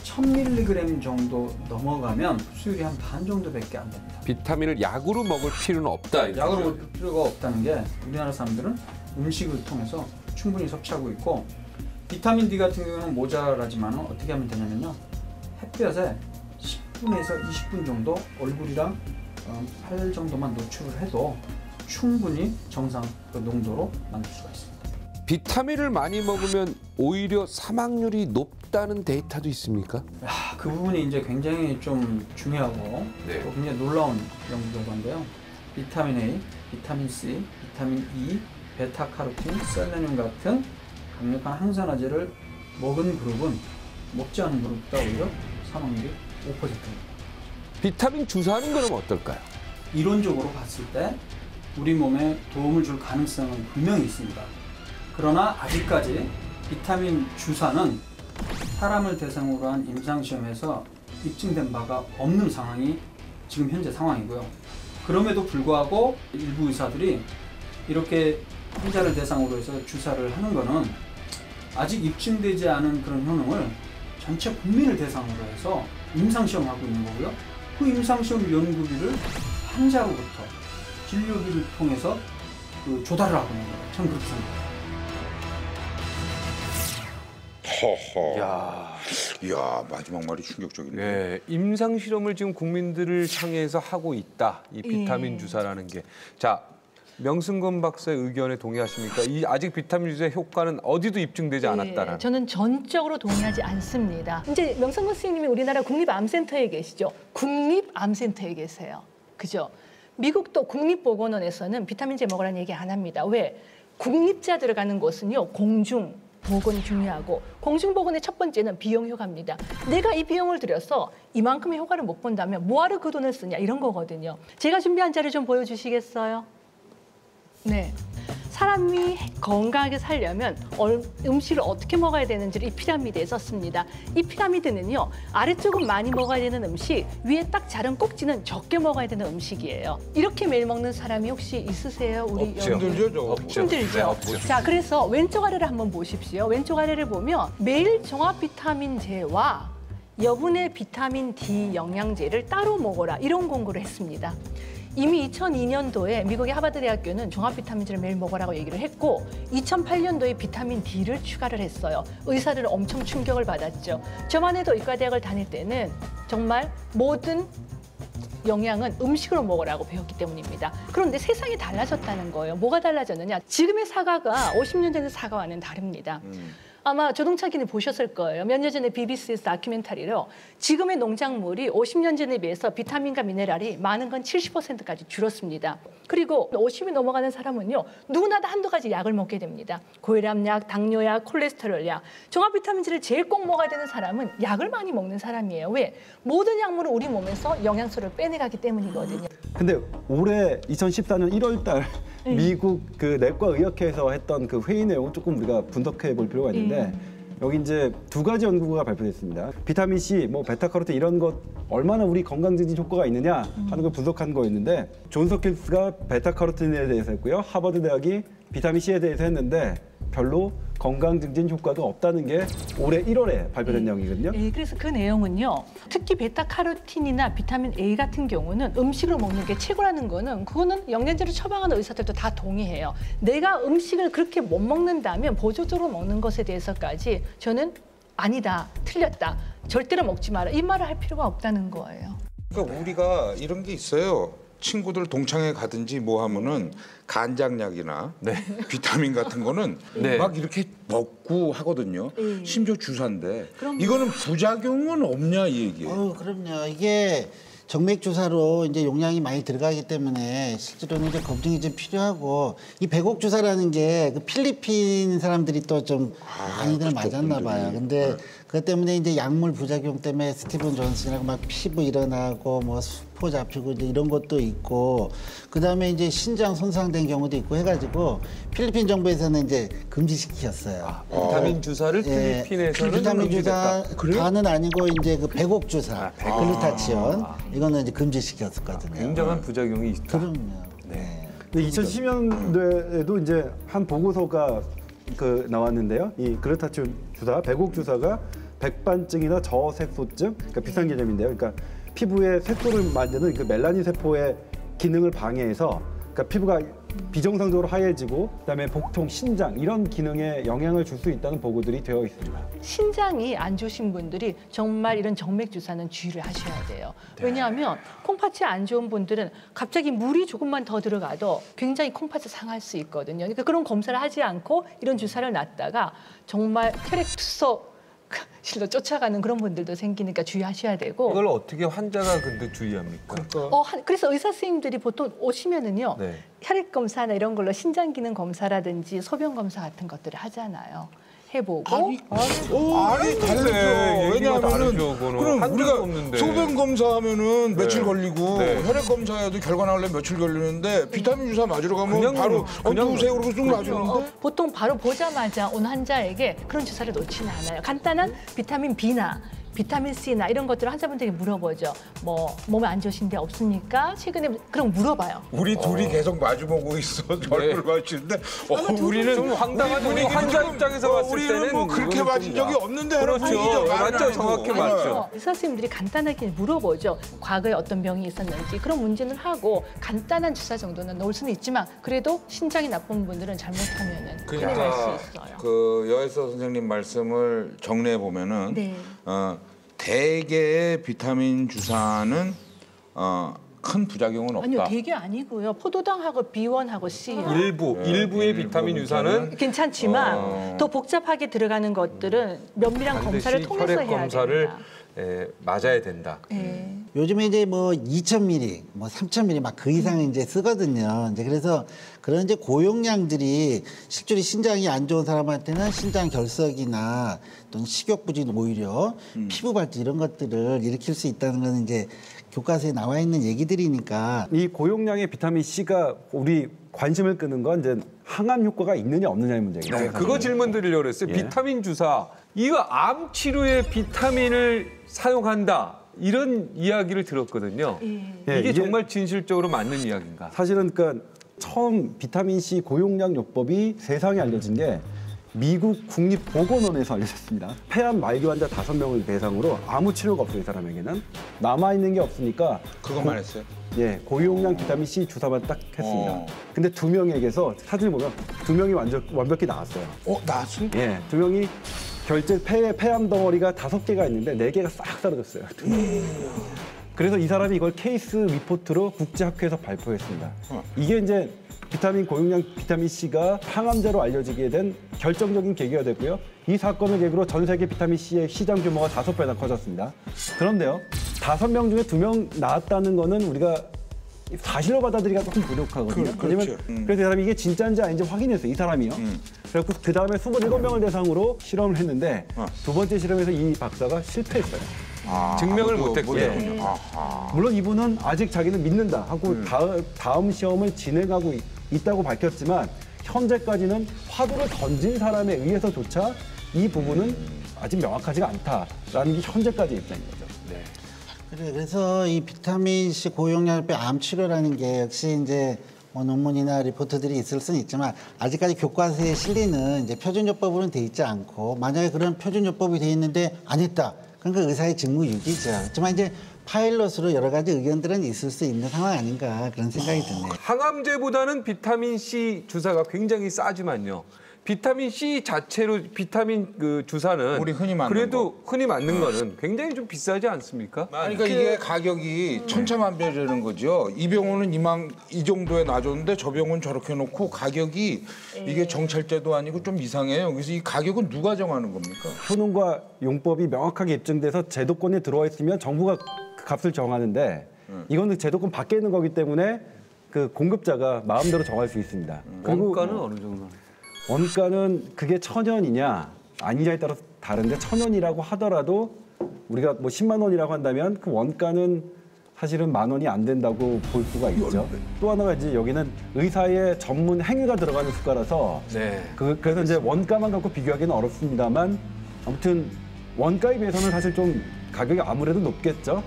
1000mg 정도 넘어가면 흡수율이 한 반 정도밖에 안 됩니다. 비타민을 약으로 먹을 필요는 없다. 이렇게 약으로 거죠. 먹을 필요가 없다는 게 우리나라 사람들은 음식을 통해서 충분히 섭취하고 있고 비타민 D 같은 경우는 모자라지만 어떻게 하면 되냐면요. 햇볕에 10분에서 20분 정도 얼굴이랑 팔 정도만 노출을 해도 충분히 정상 그 농도로 만들 수가 있습니다. 비타민을 많이 먹으면 오히려 사망률이 높다는 데이터도 있습니까? 그 부분이 이제 굉장히 좀 중요하고 네. 또 굉장히 놀라운 연구 결과인데요. 비타민 A, 비타민 C, 비타민 E, 베타카로틴, 셀레늄 같은 강력한 항산화제를 먹은 그룹은 먹지 않은 그룹보다 오히려 사망률이 5%입니다. 비타민 주사하는 거는 어떨까요? 이론적으로 봤을 때 우리 몸에 도움을 줄 가능성은 분명히 있습니다. 그러나 아직까지 비타민 주사는 사람을 대상으로 한 임상시험에서 입증된 바가 없는 상황이 지금 현재 상황이고요. 그럼에도 불구하고 일부 의사들이 이렇게 환자를 대상으로 해서 주사를 하는 거는 아직 입증되지 않은 그런 효능을 전체 국민을 대상으로 해서 임상시험하고 있는 거고요. 그 임상시험 연구비를 환자로부터 진료비를 통해서 조달을 하고 있는 거예요. 저는 그렇게 생각해요. 허허. 야, 마지막 말이 충격적이네요. 네, 임상 실험을 지금 국민들을 향해서 하고 있다. 이 비타민 주사라는 게. 자, 명승건 박사의 의견에 동의하십니까? 이 아직 비타민 주사의 효과는 어디도 입증되지 않았다라는. 저는 전적으로 동의하지 않습니다. 이제 명승건 선생님이 우리나라 국립암센터에 계시죠. 국립암센터에 계세요. 그죠? 미국도 국립보건원에서는 비타민제 먹으라는 얘기 안 합니다. 왜? 국립자 들어가는 곳은요. 공중, 보건이 중요하고 공중보건의 첫 번째는 비용 효과입니다. 내가 이 비용을 들여서 이만큼의 효과를 못 본다면 뭐하러 그 돈을 쓰냐 이런 거거든요. 제가 준비한 자료 좀 보여주시겠어요? 네. 사람이 건강하게 살려면 음식을 어떻게 먹어야 되는지를 이 피라미드에 썼습니다. 이 피라미드는요. 아래쪽은 많이 먹어야 되는 음식, 위에 딱 자른 꼭지는 적게 먹어야 되는 음식이에요. 이렇게 매일 먹는 사람이 혹시 있으세요? 우리 힘들죠. 힘들죠. 네, 없죠. 자, 그래서 왼쪽 아래를 한번 보십시오. 왼쪽 아래를 보면 매일 종합 비타민제와 여분의 비타민 D 영양제를 따로 먹어라 이런 공고를 했습니다. 이미 2002년도에 미국의 하버드 대학교는 종합 비타민제를 매일 먹으라고 얘기를 했고 2008년도에 비타민 D를 추가를 했어요. 의사들은 엄청 충격을 받았죠. 저만 해도 의과대학을 다닐 때는 정말 모든 영양은 음식으로 먹으라고 배웠기 때문입니다. 그런데 세상이 달라졌다는 거예요. 뭐가 달라졌느냐? 지금의 사과가 50년 전의 사과와는 다릅니다. 아마 조동찬 보셨을 거예요. 몇 년 전에 BBC에서 다큐멘터리로 지금의 농작물이 50년 전에 비해서 비타민과 미네랄이 많은 건 70%까지 줄었습니다. 그리고 50이 넘어가는 사람은요. 누구나 다 한두 가지 약을 먹게 됩니다. 고혈압약, 당뇨약, 콜레스테롤약. 종합 비타민제를 제일 꼭 먹어야 되는 사람은 약을 많이 먹는 사람이에요. 왜? 모든 약물은 우리 몸에서 영양소를 빼내가기 때문이거든요. 근데 올해 2014년 1월 달 미국 그 내과의학회에서 했던 그 회의 내용을 조금 우리가 분석해 볼 필요가 있는데 여기 이제 두 가지 연구가 발표됐습니다. 비타민 C, 뭐 베타카로틴 이런 것 얼마나 우리 건강 증진 효과가 있느냐 하는 걸 분석한 거였는데 존스 홉킨스가 베타카로틴에 대해서 했고요. 하버드 대학이 비타민 C에 대해서 했는데 별로 건강 증진 효과가 없다는 게 올해 1월에 발표된 내용이거든요. 네, 그래서 그 내용은요. 특히 베타카로틴이나 비타민 A 같은 경우는 음식으로 먹는 게 최고라는 거는 그거는 영양제로 처방하는 의사들도 다 동의해요. 내가 음식을 그렇게 못 먹는다면 보조적으로 먹는 것에 대해서까지 저는 아니다, 틀렸다, 절대로 먹지 마라 이 말을 할 필요가 없다는 거예요. 그러니까 우리가 이런 게 있어요. 친구들 동창회 가든지 뭐 하면은 간장약이나 비타민 같은 거는 막 이렇게 먹고 하거든요. 심지어 주사인데 이거는 부작용은 없냐 이 얘기예요. 그럼요. 이게 정맥 주사로 이제 용량이 많이 들어가기 때문에 실제로는 이제 검증이 좀 필요하고 이 백옥 주사라는 게 그 필리핀 사람들이 또 좀 많이들 맞았나 봐요. 근데 그것 때문에 이제 약물 부작용 때문에 스티븐 존슨이라고 막 피부 일어나고 뭐 수포 잡히고 이제 이런 것도 있고 그다음에 이제 신장 손상된 경우도 있고 해가지고 필리핀 정부에서는 이제 금지시켰어요. 비타민 주사를 필리핀에서는 비타민 주사는 아니고 이제 그 백옥 주사, 글루타치온 이거는 이제 금지시켰었거든요. 굉장한 부작용이 있다. 그럼요. 네. 2010년도에도 이제 한 보고서가 나왔는데요. 이 글루타치온 주사, 백옥 주사가 백반증이나 저색소증, 그러니까 비슷한 개념인데요. 그러니까 피부의 색소를 만드는 그 멜라닌 세포의 기능을 방해해서 그러니까 피부가 비정상적으로 하얘지고 그다음에 복통, 신장 이런 기능에 영향을 줄 수 있다는 보고들이 되어 있습니다. 신장이 안 좋으신 분들이 정말 이런 정맥 주사는 주의를 하셔야 돼요. 왜냐하면 콩팥이 안 좋은 분들은 갑자기 물이 조금만 더 들어가도 굉장히 콩팥이 상할 수 있거든요. 그러니까 그런 검사를 하지 않고 이런 주사를 놨다가 정말 혈액투소 실로 쫓아가는 그런 분들도 생기니까 주의하셔야 되고. 이걸 어떻게 환자가 근데 주의합니까? 그래서 의사 선생님들이 보통 오시면은요. 네. 혈액 검사나 이런 걸로 신장 기능 검사라든지 소변 검사 같은 것들을 하잖아요. 해보고. 아니 다르죠. 왜냐하면은 그럼 우리가 소변 검사하면은 며칠 걸리고 혈액 검사해도 결과 나오려면 며칠 걸리는데 비타민 주사 맞으러 가면 바로 누우세요 그러고 쑥 맞으는데 보통 바로 보자마자 온 환자에게 그런 주사를 놓지는 않아요. 간단한 비타민 B나 비타민 C나 이런 것들을 환자분들에게 물어보죠. 뭐 몸에 안 좋으신데 없습니까? 최근에 그럼 물어봐요. 우리 둘이 계속 마주보고 있어. 얼굴 맞추는데 우리는 좀 황당한 분위기. 환자 입장에서 봤을 우리는 때는 뭐 그렇게 맞은 적이 없는데 그렇죠. 맞죠. 정확히 맞죠. 의사 선생님들이 간단하게 물어보죠. 과거에 어떤 병이 있었는지 그런 문제는 하고 간단한 주사 정도는 놓을 수는 있지만 그래도 신장이 나쁜 분들은 잘못하면은 큰일 날 수 있어요. 그 여혜서 선생님 말씀을 정리해 보면은 네. 대개의 비타민 주사는 큰 부작용은 없다. 아니요, 대개 아니고요. 포도당하고 B1하고 C예요. 일부의 비타민 유사는 괜찮지만 더 복잡하게 들어가는 것들은 면밀한 검사를 통해서 혈액 해야 검사를 됩니다. 맞아야 된다. 요즘에 이제 뭐 2,000ml, 뭐 3,000ml 막 그 이상 이제 쓰거든요. 이제 그래서 그런 이제 고용량들이 실제로 신장이 안 좋은 사람한테는 신장 결석이나 또는 식욕 부진 오히려 피부 발진 이런 것들을 일으킬 수 있다는 건 이제 교과서에 나와 있는 얘기들이니까. 이 고용량의 비타민 C가 우리 관심을 끄는 건 이제 항암 효과가 있느냐 없느냐의 문제겠죠. 네, 그거 질문 드리려고 했어요. 비타민 주사. 이거 암 치료에 비타민을 사용한다. 이런 이야기를 들었거든요. 이게 정말 진실적으로 맞는 이야기인가? 사실은 그러니까 처음 비타민 C 고용량 요법이 세상에 알려진 게 미국 국립보건원에서 알려졌습니다. 폐암 말기 환자 5명을 대상으로 아무 치료가 없어요, 이 사람에게는. 남아있는 게 없으니까. 그것만 했어요? 예, 고용량 비타민 C 주사만 딱 했습니다. 근데 2명에게서 사진을 보면 2명이 완벽히 나았어요. 나았어요? 예, 2명이 결제 폐암 덩어리가 5개가 있는데 4개가 싹 사라졌어요. 그래서 이 사람이 이걸 케이스 리포트로 국제학회에서 발표했습니다. 이게 이제 고용량 비타민 C가 항암제로 알려지게 된 결정적인 계기가 됐고요. 이 사건을 계기로 전 세계 비타민 C의 시장 규모가 5배나 커졌습니다. 그런데요, 5명 중에 2명 나왔다는 거는 우리가 사실로 받아들이기가 조금 부족하거든요. 왜냐면 그래서 이 사람이 이게 진짜인지 아닌지 확인했어요, 이 사람이요. 그래서 그 다음에 27명을 대상으로 실험을 했는데 두 번째 실험에서 이 박사가 실패했어요. 증명을 못했군요. 물론 이분은 아직 자기는 믿는다 하고 다음 시험을 진행하고 있다고 밝혔지만 현재까지는 화두를 던진 사람에 의해서조차 이 부분은 아직 명확하지가 않다라는 게 현재까지 입장인 거죠. 그래서 이 비타민 C 고용량의 암 치료라는 게 역시 이제 뭐 논문이나 리포트들이 있을 수는 있지만 아직까지 교과서에 실리는 이제 표준요법으로는 돼 있지 않고 만약에 그런 표준요법이 돼 있는데 안 했다. 그러니까 의사의 직무유기죠. 하지만 이제 파일럿으로 여러 가지 의견들은 있을 수 있는 상황 아닌가 그런 생각이 드네요. 항암제보다는 비타민 C 주사가 굉장히 싸지만요. 비타민 C 자체로 비타민 그 주사는 우리 흔히 맞는 그래도 흔히 맞는 거는 굉장히 좀 비싸지 않습니까? 그러니까 이게 가격이 천차만별이라는 거죠. 이 병원은 이 정도에 놔줬는데 저 병원 저렇게 놓고 가격이 이게 정찰제도 아니고 좀 이상해요. 그래서 이 가격은 누가 정하는 겁니까? 효능과 용법이 명확하게 입증돼서 제도권에 들어와 있으면 정부가 그 값을 정하는데 이거는 제도권 밖에 있는 거기 때문에 그 공급자가 마음대로 정할 수 있습니다. 원가는 어느 정도? 원가는 그게 1,000원이냐 아니냐에 따라서 다른데 1,000원이라고 하더라도 우리가 뭐 10만 원이라고 한다면 그 원가는 사실은 10,000원이 안 된다고 볼 수가 있죠. 또 하나가 이제 여기는 의사의 전문 행위가 들어가는 수가라서 그래서 이제 원가만 갖고 비교하기는 어렵습니다만 아무튼 원가에 비해서는 사실 좀 가격이 아무래도 높겠죠.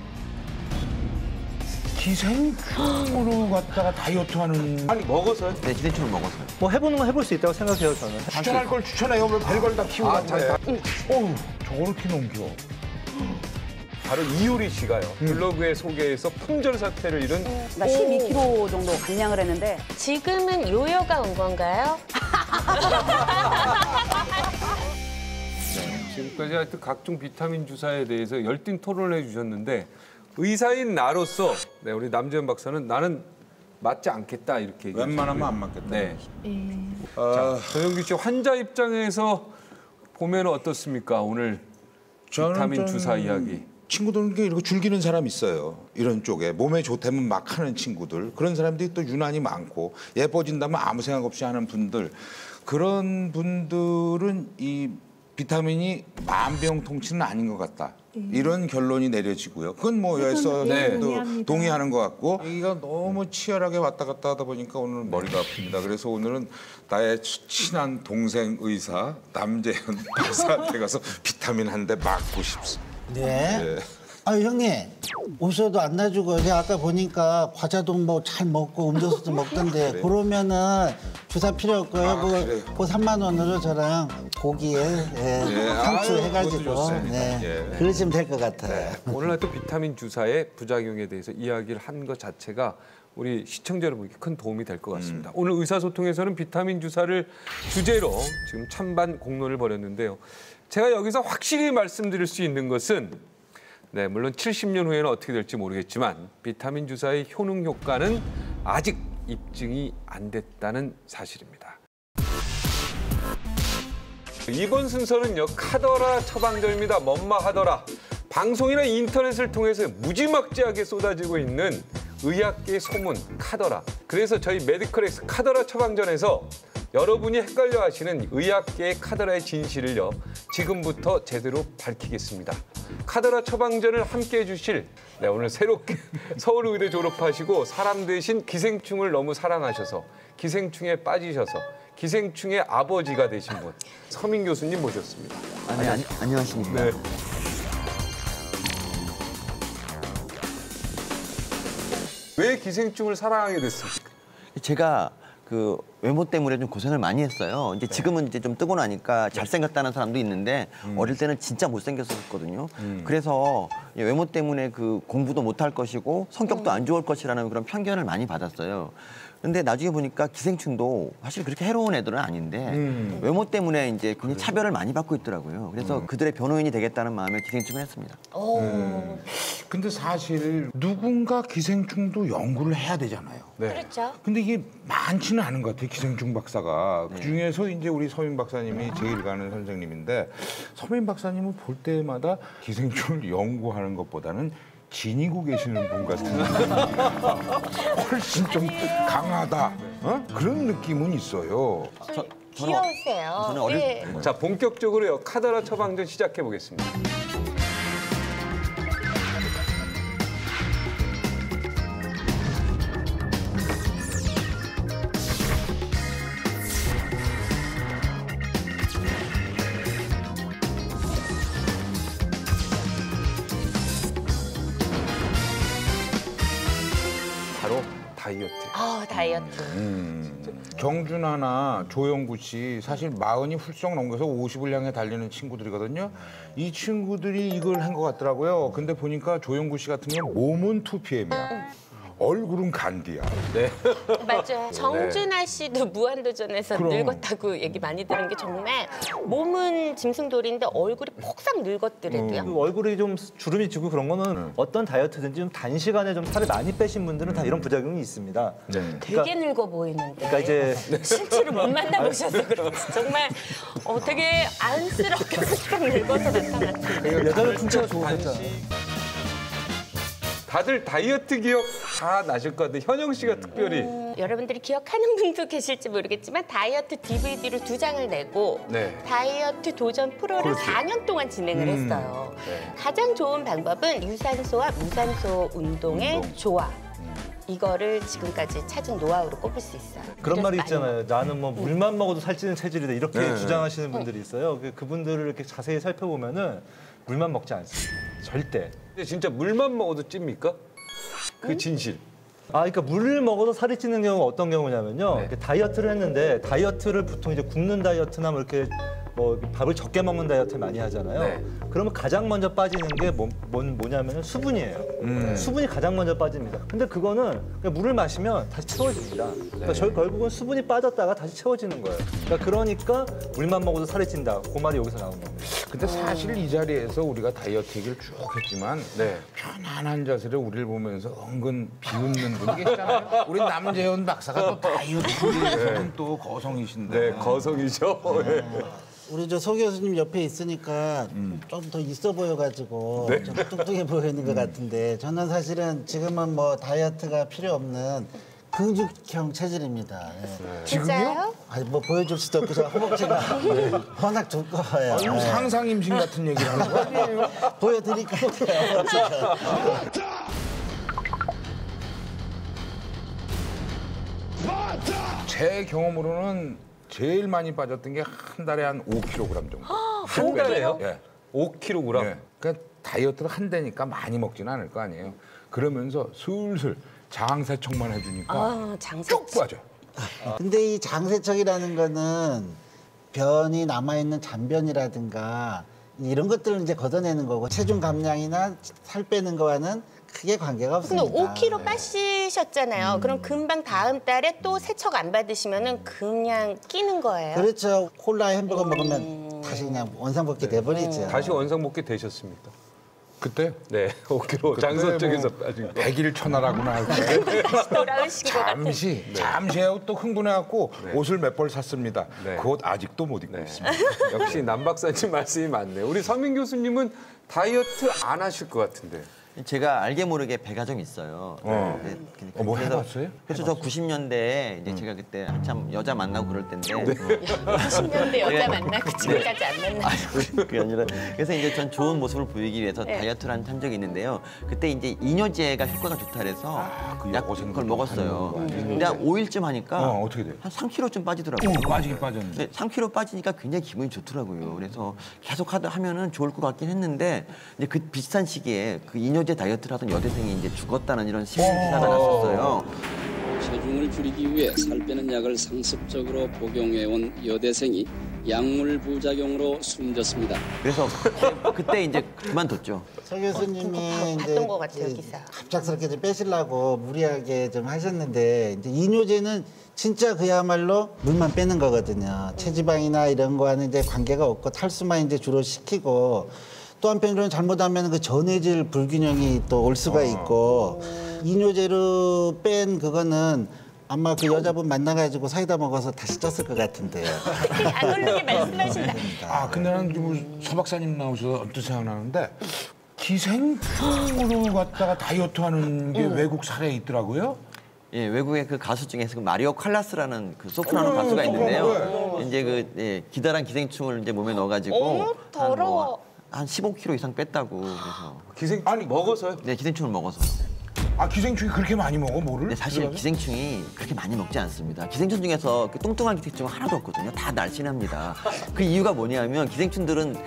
기생충으로 갖다가 다이어트하는 아니 먹어서요? 네, 기생충을 먹어서요. 뭐 해보는 건 해볼 수 있다고 생각해요, 저는. 추천할 걸 추천해요. 왜 별걸 다 키우고 저렇게 넘겨. 바로 이효리 씨가요. 블로그에 소개해서 품절 사태를 이룬 나 12kg 정도 감량을 했는데 지금은 요요가 온 건가요? 지금까지 하여튼 각종 비타민 주사에 대해서 열띤 토론을 해주셨는데 의사인 나로서 우리 남재현 박사는 나는 맞지 않겠다 이렇게 얘기했어요. 웬만하면 안 맞겠다. 네. 자, 조영규 씨 환자 입장에서 보면 어떻습니까? 오늘 비타민 주사 이야기. 친구들은 이렇게 즐기는 사람 있어요. 이런 쪽에 몸에 좋다면 막 하는 친구들. 그런 사람들이 또 유난히 많고 예뻐진다면 아무 생각 없이 하는 분들. 그런 분들은 이 비타민이 만병통치는 아닌 것 같다. 이런 결론이 내려지고요. 그건 뭐 여기서 동의하는 것 같고 여기가 너무 치열하게 왔다 갔다 하다 보니까 오늘 머리가 아픕니다. 그래서 오늘은 나의 친한 동생 의사 남재현 박사한테 가서 비타민 한 대 맞고 싶습니다. 네. 아 형님 옷도 안 놔주고 제가 아까 보니까 과자도 뭐 잘 먹고 음료수도 먹던데 그래. 그러면은 주사 필요 없고요. 그래요. 그 3만 원으로 저랑 고기에 상추 아유, 해가지고 그것도 좋습니다. 그러시면 될 것 같아요. 오늘 하여튼 비타민 주사의 부작용에 대해서 이야기를 한 것 자체가 우리 시청자 여러분께 큰 도움이 될 것 같습니다. 오늘 의사소통에서는 비타민 주사를 주제로 지금 찬반 공론을 벌였는데요. 제가 여기서 확실히 말씀드릴 수 있는 것은 물론 70년 후에는 어떻게 될지 모르겠지만 비타민 주사의 효능 효과는 아직 입증이 안 됐다는 사실입니다. 이번 순서는요. 카더라 처방전입니다. 뭔마하더라. 방송이나 인터넷을 통해서 무지막지하게 쏟아지고 있는 의학계의 소문 카더라. 그래서 저희 메디컬엑스 카더라 처방전에서 여러분이 헷갈려 하시는 의학계의 카더라의 진실을요. 지금부터 제대로 밝히겠습니다. 카더라 처방전을 함께해 주실 오늘 새롭게 서울의대 졸업하시고 사람 대신 기생충을 너무 사랑하셔서 기생충에 빠지셔서 기생충의 아버지가 되신 분 서민 교수님 모셨습니다. 안녕하십니까. 네. 왜 기생충을 사랑하게 됐습니까? 제가 그 외모 때문에 좀 고생을 많이 했어요. 이제 지금은 이제 좀 뜨고 나니까 잘생겼다는 사람도 있는데 어릴 때는 진짜 못생겼었거든요. 그래서 외모 때문에 그 공부도 못할 것이고 성격도 안 좋을 것이라는 그런 편견을 많이 받았어요. 근데 나중에 보니까 기생충도 사실 그렇게 해로운 애들은 아닌데 외모 때문에 이제 굉장히 차별을 많이 받고 있더라고요. 그래서 그들의 변호인이 되겠다는 마음에 기생충을 했습니다. 근데 사실 누군가 기생충도 연구를 해야 되잖아요. 그렇죠. 근데 이게 많지는 않은 것 같아요. 기생충 박사가. 그중에서 이제 우리 서민 박사님이 제일 가는 선생님인데 서민 박사님은 볼 때마다 기생충을 연구하는 것보다는 지니고 계시는 분 같은 훨씬 좀 강하다. 그런 느낌은 있어요. 귀여우세요. 네. 자, 본격적으로요. 카더라 처방전 시작해 보겠습니다. 바로 다이어트. 다이어트. 정준하나 조영구 씨 사실 40이 훌쩍 넘겨서 50을 향해 달리는 친구들이거든요. 이 친구들이 이걸 한 것 같더라고요. 근데 보니까 조영구 씨 같은 경우는 몸은 2PM이야. 얼굴은 간디야. 네. 맞아요. 정준하 씨도 무한도전에서 그럼. 늙었다고 얘기 많이 들은 게 정말 몸은 짐승돌인데 얼굴이 폭삭 늙었더라고요. 그 얼굴이 좀 주름이 지고 그런 거는 어떤 다이어트든지 좀 단시간에 좀 살을 많이 빼신 분들은 다 이런 부작용이 있습니다. 되게 늙어 보이는데. 그러니까 이제 실제로 못 만나보셔서 그런지 정말 되게 안쓰럽게 폭삭 늙어서 나타났어요. 여자는 풍채가 좋으셨잖아요. 다들 다이어트 기억 다 나실 것 같은데 현영 씨가 특별히 여러분들이 기억하는 분도 계실지 모르겠지만 다이어트 DVD로 2장을 내고 다이어트 도전 프로를 4년 동안 진행을 했어요. 가장 좋은 방법은 유산소와 무산소 운동의 조화. 이거를 지금까지 찾은 노하우로 꼽을 수 있어요. 그런 말이 있잖아요. 나는 뭐 물만 먹어도 살찌는 체질이다. 이렇게 주장하시는 분들이 있어요. 그분들을 이렇게 자세히 살펴보면은 물만 먹지 않습니다. 절대. 근데 진짜 물만 먹어도 찝니까? 그 진실. 그러니까 물을 먹어도 살이 찌는 경우가 어떤 경우냐면요. 이렇게 다이어트를 했는데 다이어트를 보통 이제 굶는 다이어트나 뭐 이렇게 뭐 밥을 적게 먹는 다이어트 많이 하잖아요. 네. 그러면 가장 먼저 빠지는 게 뭐냐면 수분이에요. 수분이 가장 먼저 빠집니다. 근데 그거는 그냥 물을 마시면 다시 채워집니다. 그러니까 저희 결국은 수분이 빠졌다가 다시 채워지는 거예요. 그러니까 물만 먹어도 살이 찐다. 그 말이 여기서 나오는 겁니다. 근데 사실 이 자리에서 우리가 다이어트 얘기를 쭉 했지만 편안한 자세로 우리를 보면서 은근 비웃는 분이 계시잖아요. 우리 남재현 박사가 또 다이어트에서는 또 거성이신데. 네, 거성이죠. 우리 저 소 교수님 옆에 있으니까 좀 더 있어 보여가지고 네. 좀 뚱뚱해 보이는 것 같은데 저는 사실은 지금은 뭐 다이어트가 필요 없는 근육형 체질입니다. 네. 진짜요? 아니 뭐 보여줄 수도 없고 제가 허벅지가 워낙 두꺼워요. 아니, 상상 임신 같은 얘기를 하는 거 아니에요? 보여드릴까요? 제 경험으로는 제일 많이 빠졌던 게 한 달에 한 5kg 정도. 한 달에요? 예. 5kg? 예. 그러니까 다이어트를 한다니까 많이 먹지는 않을 거 아니에요. 그러면서 슬슬 장세척만 해주니까 쭉 빠져. 근데 이 장세척이라는 거는 변이 남아있는 잔변이라든가 이런 것들을 이제 걷어내는 거고 체중 감량이나 살 빼는 거와는 크게 관계가 없습니다. 근데 5kg 빠지셨잖아요. 그럼 금방 다음 달에 또 세척 안 받으시면은 그냥 끼는 거예요? 그렇죠. 콜라 햄버거 먹으면 다시 그냥 원상복귀 돼버리죠. 다시 원상복귀 되셨습니까? 그때? 네, 5kg 장선 쪽에서 빠진 거. 100일 천하라고나 할 때. 다시 돌아오신 것 같은. 잠시 하고 또 흥분해갖고 옷을 몇 벌 샀습니다. 그 옷 아직도 못 입고 있습니다. 역시 남 박사님 말씀이 맞네요. 우리 서민 교수님은 다이어트 안 하실 것 같은데. 제가 알게 모르게 배가 좀 있어요. 뭐 해봤어요? 그래서 저 90년대에 이제 제가 그때 한참 여자 만나고 그럴 때인데 90년대 여자 만나고 지금까지 안 만나요. 그게 아니라 그래서 이제 전 좋은 모습을 보이기 위해서 다이어트를 한 적이 있는데요. 그때 이제 이뇨제가 효과가 좋다 그래서 약 그걸 먹었어요. 근데 한 5일쯤 하니까 어떻게 돼요? 한 3kg쯤 빠지더라고요. 빠지긴 빠졌는데. 3kg 빠지니까 굉장히 기분이 좋더라고요. 그래서 계속 하면은 좋을 것 같긴 했는데 이제 그 비슷한 시기에 그 이뇨제 다이어트를 하던 여대생이 이제 죽었다는 이런 신문 기사가 났었어요. 체중을 줄이기 위해 살 빼는 약을 상습적으로 복용해온 여대생이 약물 부작용으로 숨졌습니다. 그래서 그때 이제 그만뒀죠. 서 교수님이 이제 봤던 것 같아요, 기사. 갑작스럽게 좀 빼시려고 무리하게 좀 하셨는데 이제 이뇨제는 진짜 그야말로 물만 빼는 거거든요. 체지방이나 이런 거와는 이제 관계가 없고 탈수만 이제 주로 시키고 또 한편으로는 잘못하면 그 전해질 불균형이 또 올 수가 있고 이뇨제로 뺀 그거는 아마 그 여자분 만나가지고 사이다 먹어서 다시 쪘을 것 같은데요. 안 오르게 말씀하신다. 아 근데 나는 지금 서 박사님 나오셔서 언뜻 생각나는데 기생충으로 갖다가 다이어트 하는 게 외국 사례에 있더라고요. 예, 외국의 그 가수 중에서 그 마리오 칼라스라는 그 소프라노 가수가 있는데요. 이제 그 기다란 기생충을 이제 몸에 넣어가지고 더러워. 한 15kg 이상 뺐다고 그래서 아니 먹어서요? 네, 기생충을 먹어서. 아 기생충이 그렇게 많이 먹어 뭐를? 근데 사실 기생충이 그렇게 많이 먹지 않습니다. 기생충 중에서 그 뚱뚱한 기생충은 하나도 없거든요. 다 날씬합니다. 그 이유가 뭐냐면 기생충들은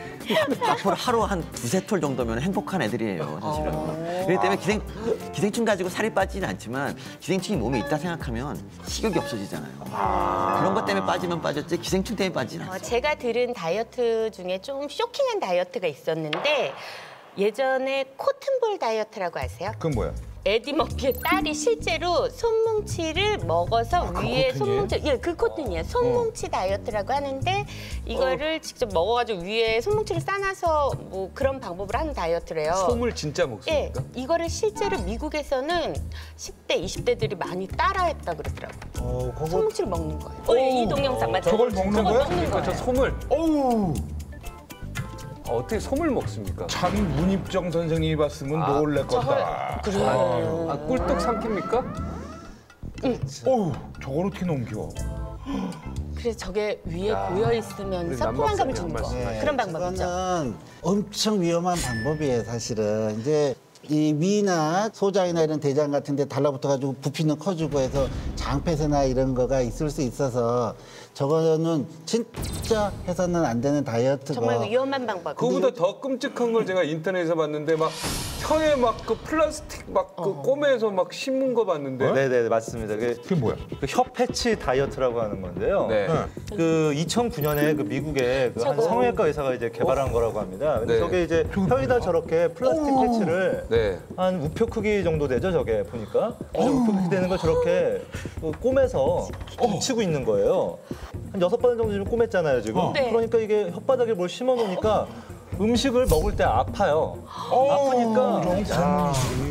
앞으로 하루 한 2-3톨 정도면 행복한 애들이에요, 사실은. 그렇기 때문에 기생충 가지고 살이 빠지진 않지만 기생충이 몸에 있다 생각하면 식욕이 없어지잖아요. 그런 것 때문에 빠지면 빠졌지 기생충 때문에 빠지진 않아요. 제가 들은 다이어트 중에 좀 쇼킹한 다이어트가 있었는데 예전에 코튼볼 다이어트라고 아세요? 그건 뭐야? 에디 머피의 딸이 실제로 손뭉치를 먹어서 위에 손뭉치, 그 코튼이에요. 손뭉치 다이어트라고 하는데 이거를 직접 먹어가지고 위에 손뭉치를 싸놔서 뭐 그런 방법을 하는 다이어트래요. 솜을 진짜 먹습니까? 이거를 실제로 미국에서는 10대, 20대들이 많이 따라했다 그러더라고요. 손뭉치를 먹는 거예요. 이 동영상 맞아요. 저걸 먹는 거예요? 그러니까 저 솜을. 어우. 어떻게 솜을 먹습니까? 참 문입정 선생님이 봤으면 놀랄 거다. 꿀떡 삼킵니까? 어우, 저걸 어떻게 넘겨? 그래서 저게 위에 고여 있으면서 포만감을 주는 거. 그런 방법이죠. 그거는 엄청 위험한 방법이에요, 사실은. 이제 이 위나 소장이나 이런 대장 같은 데 달라붙어가지고 부피는 커지고 해서 장폐세나 이런 거가 있을 수 있어서 저거는 진짜 해서는 안 되는 다이어트고. 정말 위험한 방법. 그거보다 더 끔찍한 걸 제가 인터넷에서 봤는데 막 혀에 막 그 플라스틱 막 그 꼬매서 막 심은 거 봤는데. 네네 맞습니다. 그게 뭐야? 그 혀 패치 다이어트라고 하는 건데요. 네. 그 2009년에 그 미국의 그 한 성형외과 의사가 이제 개발한 거라고 합니다. 근데 네. 저게 이제 혀에다 저렇게 플라스틱 패치를 네. 한 우표 크기 정도 되죠, 저게 보니까. 우표 크기 되는 걸 저렇게 꼬매서 붙이고 있는 거예요. 한 6번 정도 좀 꼬맸잖아요, 지금. 네. 그러니까 이게 혓바닥에 뭘 심어 놓으니까 음식을 먹을 때 아파요.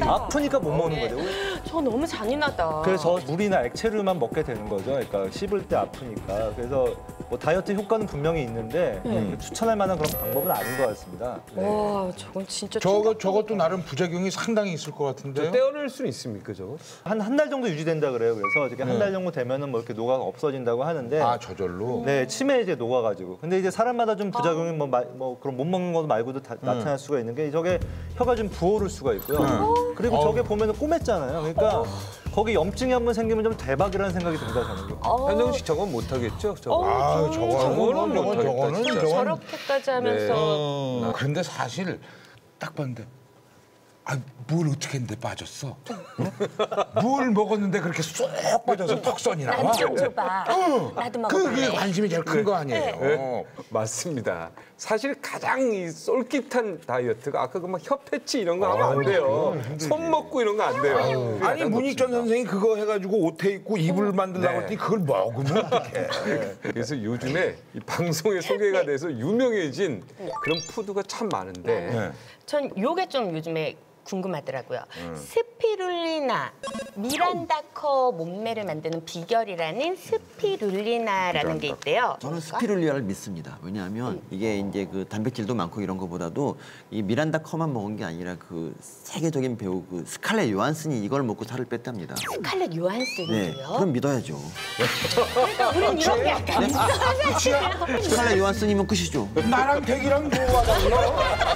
아프니까 못 먹는 거죠. 저 너무 잔인하다. 그래서 물이나 액체류만 먹게 되는 거죠. 그러니까 씹을 때 아프니까. 그래서 뭐 다이어트 효과는 분명히 있는데 추천할 만한 그런 방법은 아닌 것 같습니다. 와, 저건 진짜 저것도 나름 부작용이 상당히 있을 것 같은데요. 떼어낼 수는 있습니까, 저거? 한 달 정도 유지된다 그래요. 그래서 이렇게 한 달 정도 되면은 뭐 이렇게 노화가 없어진다고 하는데. 아, 저절로? 네, 치매에 이제 녹아가지고. 근데 이제 사람마다 좀 부작용이 뭐 그런 못 먹는 것 말고도 나타날 수가 있는 게 저게 혀가 좀 부어오를 수가 있고요. 그리고 저게 보면은 꼬맸잖아요. 그러니까 거기 염증이 한번 생기면 좀 대박이라는 생각이 듭니다, 저는. 현정 씨 저건 못하겠죠? 저거. 저거는 못하겠다. 저렇게까지 하면서. 그런데 사실 딱 봤는데 뭘 어떻게 했는데 빠졌어? 뭘 먹었는데 그렇게 쏙 빠져서 턱선이 나와? 난 좀 줘봐. 나도 먹어볼래. 그게 관심이 제일 큰 거 아니에요? 네. 맞습니다. 사실 가장 이 쏠깃한 다이어트가 아까 그 막 혀 패치 이런 거 하면 안 돼요. 손 먹고 이런 거 안 돼요. 아니 문익전 선생이 그거 해가지고 옷에 입고 이불 만들라고 네. 했더니 그걸 먹으면 어떡해. 그래서 요즘에 이 방송에 소개가 돼서 유명해진 그런 푸드가 참 많은데 전 요게 좀 요즘에 궁금하더라고요. 스피룰리나, 미란다커 몸매를 만드는 비결이라는 스피룰리나라는 게 있대요. 저는 스피룰리나를 믿습니다. 왜냐하면 이게 이제 그 단백질도 많고 이런 거보다도 이 미란다 커만 먹은 게 아니라 그 세계적인 배우 그 스칼렛 요한슨이 이걸 먹고 살을 뺐답니다. 스칼렛 요한슨이요? 네, 그럼 믿어야죠. 그러니까 우린 이런 게 약간 이상하잖아요. 스칼렛 요한슨이면 끝이죠. 나랑 대기랑 뭐가 달라?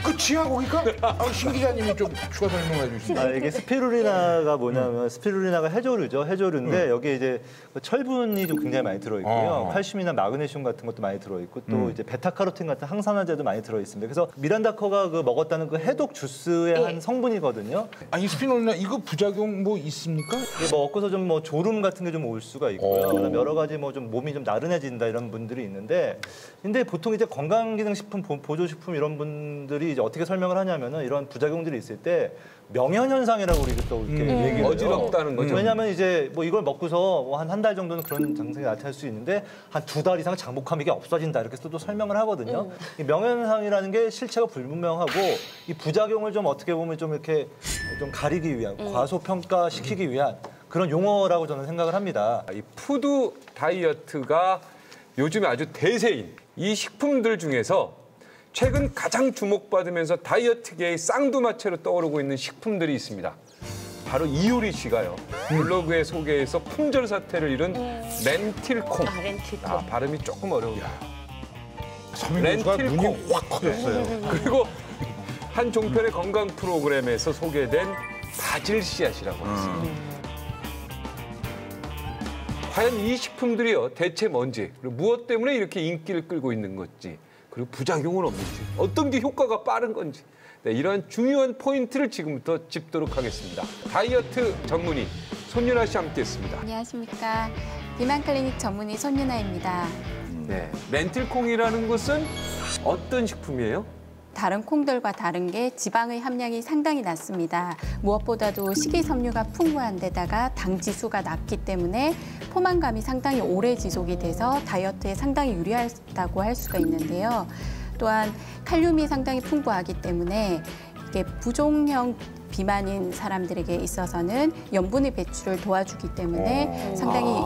끝이야 거기가? 신 기자님이 좀 추가 설명해 주시죠. 이게 스피루리나가 뭐냐면 스피루리나가 해조류죠. 해조류인데 여기에 이제 철분이 좀 굉장히 많이 들어있고요. 칼슘이나 마그네슘 같은 것도 많이 들어있고 또 이제 베타카로틴 같은 항산화제도 많이 들어있습니다. 그래서 미란다커가 그 먹었다는 그 해독 주스의 한 성분이거든요. 아니 스피루리나 이거 부작용 뭐 있습니까? 이게 뭐 먹고서 좀 뭐 졸음 같은 게 좀 올 수가 있고요. 그다음에 여러 가지 뭐 좀 몸이 좀 나른해진다 이런 분들이 있는데, 근데 보통 이제 건강기능식품 보조식품 이런 분들이 이제 어떻게 설명을 하냐면은 이런 부작용들이 있을 때 명현현상이라고 우리가 또 이렇게 얘기를 해요. 어지럽다는 거죠. 왜냐하면 이제 뭐 이걸 먹고서 한 달 정도는 그런 증상이 나타날 수 있는데 한 2달 이상 장복하면 이게 없어진다 이렇게 또 설명을 하거든요. 이 명현현상이라는 게 실체가 불분명하고 이 부작용을 좀 어떻게 보면 좀 이렇게 좀 가리기 위한 과소평가시키기 위한 그런 용어라고 저는 생각을 합니다. 이 푸드 다이어트가 요즘에 아주 대세인 이 식품들 중에서 최근 가장 주목받으면서 다이어트계의 쌍두마차로 떠오르고 있는 식품들이 있습니다. 바로 이효리 씨가요. 블로그에 소개해서 품절 사태를 이룬 렌틸콩. 렌틸콩. 발음이 조금 어려워요. 서민교수가 눈이 확 커졌어요. 그리고 한 종편의 건강 프로그램에서 소개된 바질 씨앗이라고 했습니다. 과연 이 식품들이요 대체 뭔지, 그리고 무엇 때문에 이렇게 인기를 끌고 있는 건지, 그리고 부작용은 없는지, 어떤 게 효과가 빠른 건지, 네, 이러한 중요한 포인트를 지금부터 짚도록 하겠습니다. 다이어트 전문의 손윤아 씨 함께했습니다. 안녕하십니까. 비만 클리닉 전문의 손윤아입니다. 네, 렌틸콩이라는 것은 어떤 식품이에요? 다른 콩들과 다른 게 지방의 함량이 상당히 낮습니다. 무엇보다도 식이섬유가 풍부한 데다가 당 지수가 낮기 때문에 포만감이 상당히 오래 지속이 돼서 다이어트에 상당히 유리하다고 할 수가 있는데요. 또한 칼륨이 상당히 풍부하기 때문에 이게 부종형 비만인 사람들에게 있어서는 염분의 배출을 도와주기 때문에 상당히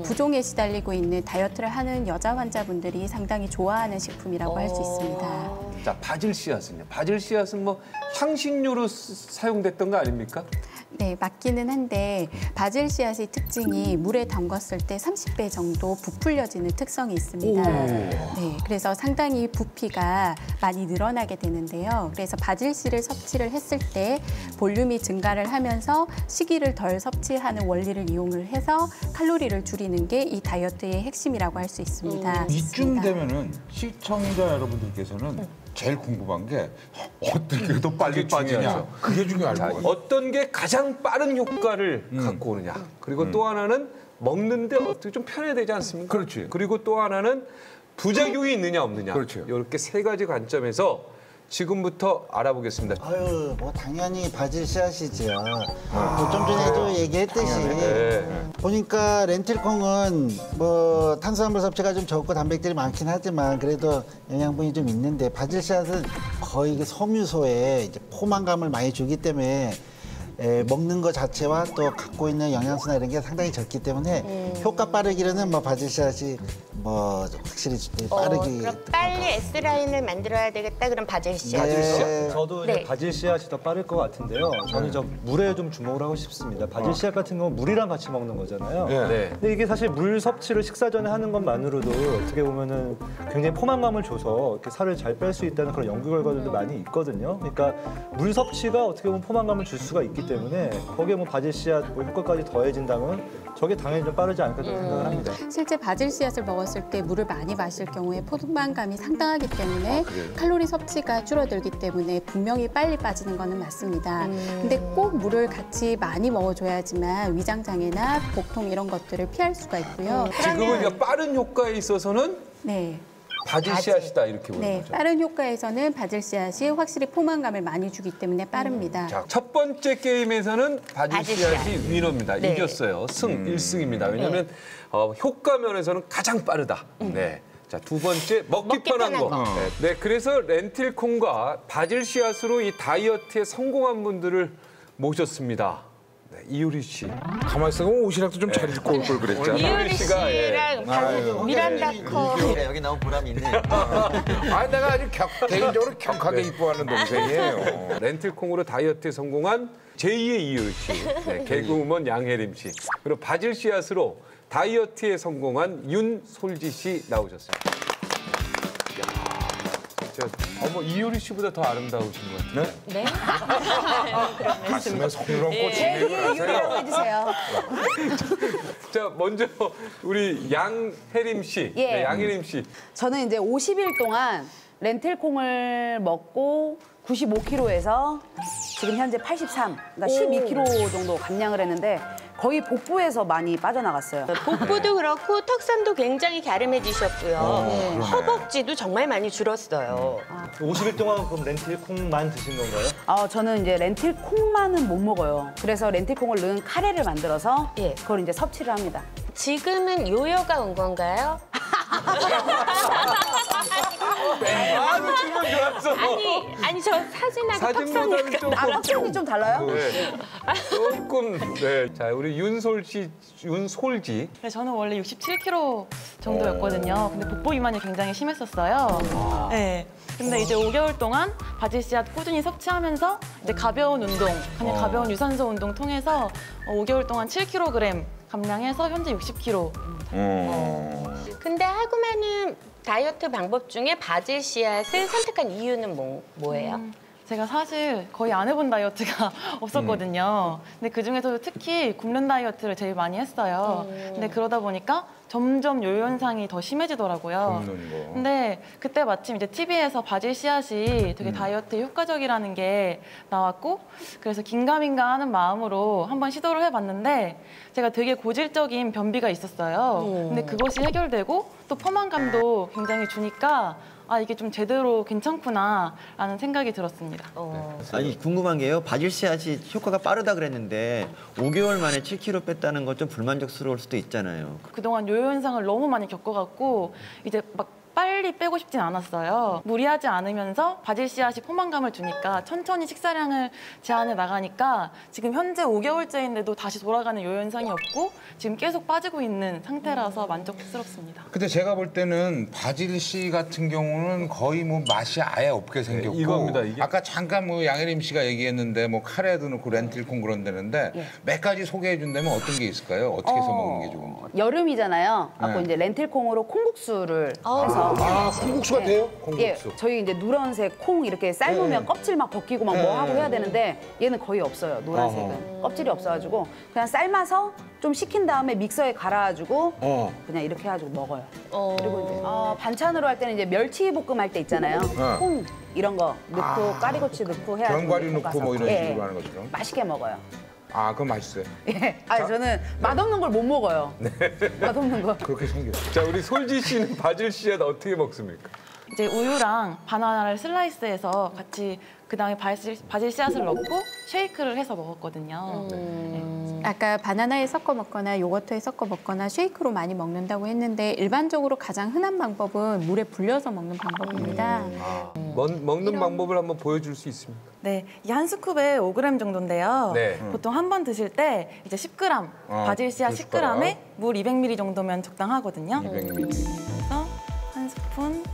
부종에 시달리고 있는 다이어트를 하는 여자 환자분들이 상당히 좋아하는 식품이라고 할 수 있습니다. 자, 바질 씨앗은요? 바질 씨앗은 뭐 향신료로 사용됐던 거 아닙니까? 네, 맞기는 한데 바질 씨앗의 특징이 물에 담갔을 때 30배 정도 부풀려지는 특성이 있습니다. 네, 그래서 상당히 부피가 많이 늘어나게 되는데요. 그래서 바질 씨를 섭취를 했을 때 볼륨이 증가를 하면서 식이를 덜 섭취하는 원리를 이용을 해서 칼로리를 줄이는 게 이 다이어트의 핵심이라고 할 수 있습니다. 이쯤 되면은 시청자 여러분들께서는 제일 궁금한 게 어떻게 더 빨리 빠지냐. 그게 중요할 것 같아요. 어떤 게 가장 빠른 효과를 갖고 오느냐. 그리고 또 하나는 먹는데 어떻게 좀 편해야 되지 않습니까? 그렇지. 그리고 또 하나는 부작용이 있느냐 없느냐. 그렇죠. 이렇게 세 가지 관점에서 지금부터 알아보겠습니다. 아유, 뭐 당연히 바질 씨앗이죠. 뭐 좀 전에도 얘기했듯이 보니까 렌틸콩은 뭐 탄수화물 섭취가 좀 적고 단백질이 많긴 하지만 그래도 영양분이 좀 있는데 바질 씨앗은 거의 그 섬유소에 이제 포만감을 많이 주기 때문에 먹는 것 자체와 또 갖고 있는 영양소나 이런 게 상당히 적기 때문에 효과 빠르기로는 뭐 바질 씨앗이 뭐 확실히 빠르기. 그럼 빨리 S라인을 만들어야 되겠다. 그럼 바질 씨앗. 네. 저도 이제 바질 씨앗이 더 빠를 것 같은데요. 저는 저 물에 좀 주목을 하고 싶습니다. 바질 씨앗 같은 경우는 물이랑 같이 먹는 거잖아요. 네. 근데 이게 사실 물 섭취를 식사 전에 하는 것만으로도 어떻게 보면은 굉장히 포만감을 줘서 이렇게 살을 잘 뺄 수 있다는 그런 연구 결과들도 많이 있거든요. 그러니까 물 섭취가 어떻게 보면 포만감을 줄 수가 있기 때문에 거기에 뭐 바질 씨앗 뭐 효과까지 더해진다면 저게 당연히 좀 빠르지 않을까 생각을 합니다. 실제 바질 씨앗을 먹었을 때 물을 많이 마실 경우에 포만감이 상당하기 때문에 칼로리 섭취가 줄어들기 때문에 분명히 빨리 빠지는 거는 맞습니다. 근데 꼭 물을 같이 많이 먹어줘야지만 위장장애나 복통 이런 것들을 피할 수가 있고요. 지금은 그러니까 빠른 효과에 있어서는 네. 바질 씨앗이다 이렇게 보는 네, 거죠. 빠른 효과에서는 바질 씨앗이 확실히 포만감을 많이 주기 때문에 빠릅니다. 자, 첫 번째 게임에서는 바질 씨앗이 위너입니다. 네. 이겼어요. 승 1승입니다. 왜냐하면 효과 면에서는 가장 빠르다. 네. 자, 두 번째 먹기 편한 거. 네, 그래서 렌틸콩과 바질 씨앗으로 이 다이어트에 성공한 분들을 모셨습니다. 네, 이효리 씨. 가만히 있으면 옷이라도 좀 잘 입고 올 걸 그랬잖아. 이효리 씨랑 미란다 커. 여기 나온 보람이 있네요. 아, 내가 아주 개인적으로 격하게 이뻐하는 동생이에요. 렌틸콩으로 다이어트에 성공한 제2의 이효리 씨, 네, 개그우먼 양혜림 씨, 그리고 바질 씨앗으로 다이어트에 성공한 윤솔지 씨 나오셨습니다. 야, 진짜 이효리 씨보다 더 아름다우신 것 같아요. 네? 가슴에 손으로 얹고 유리라고 해주세요. 자, 먼저 우리 양혜림 씨. 예. 네, 양혜림 씨. 저는 이제 50일 동안 렌틸콩을 먹고 95kg에서 지금 현재 83, 그러니까 12kg 정도 감량을 했는데 거의 복부에서 많이 빠져나갔어요. 복부도 그렇고 턱선도 굉장히 갸름해지셨고요. 허벅지도 정말 많이 줄었어요. 50일 동안 그럼 렌틸콩만 드신 건가요? 저는 이제 렌틸콩만은 못 먹어요. 그래서 렌틸콩을 넣은 카레를 만들어서 그걸 이제 섭취를 합니다. 지금은 요요가 온 건가요? 아주 질문 좋았어. 아니 저 사진하고 사진보다는 턱선이 조금. 턱선이 좀 달라요? 네. 조금. 네. 자, 우리 윤솔지. 네, 저는 원래 67kg 정도였거든요. 근데 복부 비만이 굉장히 심했었어요. 네. 근데 이제 5개월 동안 바질 씨앗 꾸준히 섭취하면서 이제 가벼운 운동, 그냥 가벼운 유산소 운동 통해서 5개월 동안 7kg 감량해서 현재 60kg. 근데 하고 많은 다이어트 방법 중에 바질 씨앗을 선택한 이유는 뭐예요? 제가 사실 거의 안 해본 다이어트가 없었거든요. 근데 그중에서도 특히 굶는 다이어트를 제일 많이 했어요. 근데 그러다 보니까 점점 요요 현상이 더 심해지더라고요. 근데 그때 마침 이제 TV에서 바질 씨앗이 되게 다이어트에 효과적이라는 게 나왔고 그래서 긴가민가 하는 마음으로 한번 시도를 해봤는데 제가 되게 고질적인 변비가 있었어요. 근데 그것이 해결되고 또 포만감도 굉장히 주니까 아 이게 좀 제대로 괜찮구나라는 생각이 들었습니다. 아니 궁금한 게요. 바질 씨앗이 효과가 빠르다 그랬는데 5개월 만에 7kg 뺐다는 건 좀 불만족스러울 수도 있잖아요. 그동안 요요 현상을 너무 많이 겪어갖고 이제 막 빨리 빼고 싶진 않았어요. 무리하지 않으면서 바질 씨앗이 포만감을 주니까 천천히 식사량을 제한해 나가니까 지금 현재 5개월째인데도 다시 돌아가는 요요 현상이 없고 지금 계속 빠지고 있는 상태라서 만족스럽습니다. 근데 제가 볼 때는 바질 씨 같은 경우는 거의 뭐 맛이 아예 없게 생겼고 이겁니다, 이게. 아까 잠깐 뭐 양혜림 씨가 얘기했는데 뭐 카레도 넣고 렌틸콩 그런다는데 몇 가지 소개해 준다면 어떤 게 있을까요? 어떻게 해서 먹는 게 좋은지. 여름이잖아요. 네. 이제 렌틸콩으로 콩국수를 해서 아, 콩국수가 돼요? 콩국수. 예, 저희 이제 누런색 콩 이렇게 삶으면 껍질 막 벗기고 막 뭐 하고 해야 되는데 얘는 거의 없어요. 노란색은 껍질이 없어가지고 그냥 삶아서 좀 식힌 다음에 믹서에 갈아가지고 그냥 이렇게 해가지고 먹어요. 그리고 이제 반찬으로 할 때는 이제 멸치 볶음 할 때 있잖아요. 콩 이런 거 넣고 까리고추 넣고 해가지고 견과류 넣고 뭐 이런 식으로 하는 거죠. 맛있게 먹어요. 아, 그건 맛있어요. 예. 저는 맛없는 걸 못 먹어요. 맛없는 거. 그렇게 생겼어요. 자, 우리 솔지 씨는 바질 씨앗 어떻게 먹습니까? 이제 우유랑 바나나를 슬라이스해서 같이 그다음에 바질 씨앗을 넣고 쉐이크를 해서 먹었거든요. 아까 바나나에 섞어 먹거나 요거트에 섞어 먹거나 쉐이크로 많이 먹는다고 했는데 일반적으로 가장 흔한 방법은 물에 불려서 먹는 방법입니다. 먹는 방법을 한번 보여줄 수 있습니까? 네, 이 한 스쿱에 5g 정도인데요. 네. 보통 한 번 드실 때 이제 10g, 바질 씨앗 10g에 물 200ml 정도면 적당하거든요. 200ml. 그래서 한 스푼,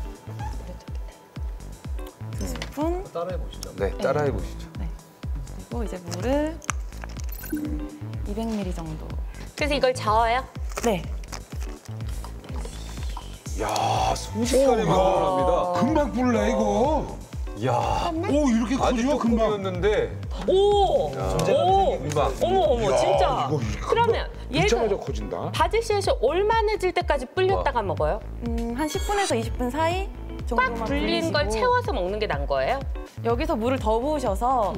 두 스푼. 따라해 보시죠. 네, 따라해 보시죠. 네. 그리고 이제 물을 200ml 정도. 그래서 이걸 저어요? 네. 야, 순식간에 만들어납니다. 금방 불래 이거. 야, 오 이렇게 커지요 금방. 였는데. 오, 금방. 어머, 야, 진짜. 이거 그러면 얘가 붙자마자 커진다. 바질 씨앗이 얼마나 질 때까지 불렸다가 먹어요? 한 10분에서 20분 사이 정도만 꽉 불린 걸 불리시고. 채워서 먹는 게 난 거예요? 여기서 물을 더 부으셔서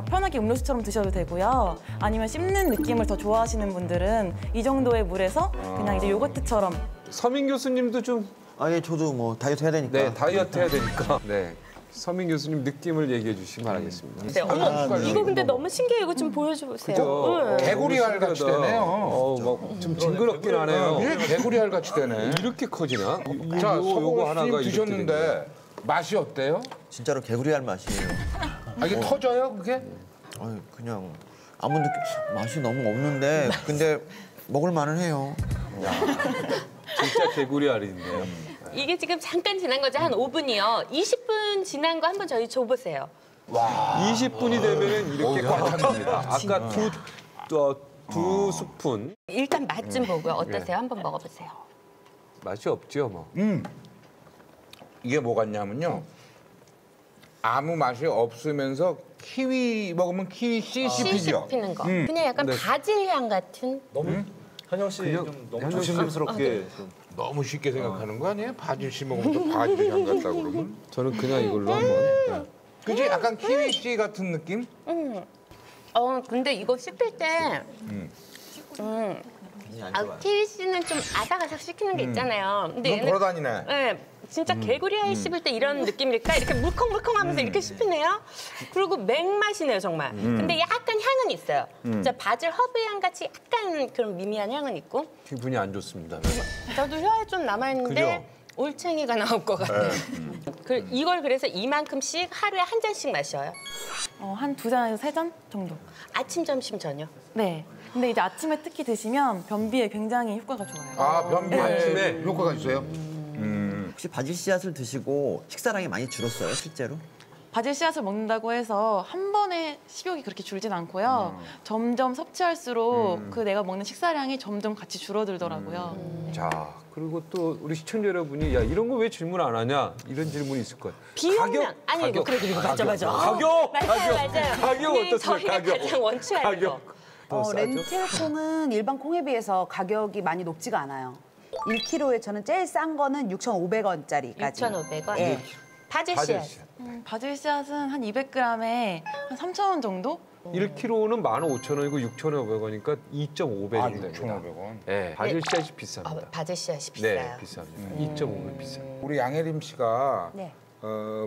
편하게 음료수처럼 드셔도 되고요. 아니면 씹는 느낌을 더 좋아하시는 분들은 이 정도의 물에서 그냥 이제 요거트처럼. 서민 교수님도 좀. 아니 저도 뭐 다이어트 해야 되니까. 네, 다이어트 해야 되니까. 네. 서민 교수님 느낌을 얘기해 주시기 바라겠습니다. 네, 어머, 이거 근데 너무 신기해요. 이거 좀 보여주세요. 그죠? 개구리 알 같이 되네요. 좀 징그럽긴 하네요. 개구리 알 같이 되네. 이렇게 커지나? 자, 요거 하나가 서고 이렇게 드셨는데 맛이 어때요? 진짜로 개구리 알 맛이에요. 아, 이게 터져요, 그게? 아니 그냥 아무 느낌 맛이 너무 없는데 근데 먹을 만은 해요. 진짜 개구리 알인데요. 이게 지금 잠깐 지난 거죠? 한 5분이요. 20분 지난 거 한번 저희 줘보세요. 와. 20분이 되면은 이렇게 꽉 찹니다. 아까 두 스푼. 일단 맛 좀 보고요. 어떠세요? 한번 먹어보세요. 맛이 없죠, 뭐. 이게 뭐 같냐면요. 아무 맛이 없으면서 키위 먹으면 키위 씨 씹히죠? 씹히는 거. 그냥 약간 바질 향 같은. 너무 현영 씨 좀 너무 조심스럽게 좀. 너무 쉽게 생각하는 거 아니에요? 바질 씨 먹으면 또 바질 향 같다 그러면? 저는 그냥 이걸로 한번. 그지? 약간 키위 씨 같은 느낌? 근데 이거 씹힐 때 키위 씨는 좀 아삭아삭 씹히는 게 있잖아요. 근데 너무 돌아다니네. 네, 진짜 개구리 알 씹을 때 이런 느낌일까? 이렇게 물컹물컹하면서 이렇게 씹히네요. 그리고 맹맛이네요, 정말. 근데 약간 향은 있어요. 진짜 바질 허브 향 같이 약간 그런 미미한 향은 있고. 기분이 안 좋습니다. 저도 혀에 좀 남아있는데 그죠? 올챙이가 나올 것 같아요. 이걸 그래서 이만큼씩 하루에 한 잔씩 마셔요. 한 2잔에서 3잔 정도. 아침, 점심, 저녁? 네. 근데 이제 아침에 특히 드시면 변비에 굉장히 효과가 좋아요. 아, 변비에 아침에? 효과가 있어요? 혹시 바질 씨앗을 드시고 식사량이 많이 줄었어요, 실제로? 바질 씨앗을 먹는다고 해서 한 번에 식욕이 그렇게 줄진 않고요. 점점 섭취할수록 그 내가 먹는 식사량이 점점 같이 줄어들더라고요. 자, 그리고 또 우리 시청자 여러분이 야 이런 거 왜 질문 안 하냐 이런 질문이 있을 거예요. 비용량 아니 이거 그래 맞아. 가격 맞아요. 가격 어떻습니까? 저희가 가격. 가장 원추하는 거. 렌틸콩은 일반 콩에 비해서 가격이 많이 높지가 않아요. 1kg에 저는 제일 싼 거는 6,500원짜리까지. 6,500원? 예. 바질 씨앗. 바질 씨앗은 한 200g에 한 3,000원 정도? 1kg는 15,000원이고 6,500원이니까 2.5배 정도 됩니다. 2,500원. 네, 바질 씨앗이 비쌉니다. 바질 씨앗이 비싸요. 네, 비쌉니다. 2.5배 비싸요. 우리 양혜림 씨가 네.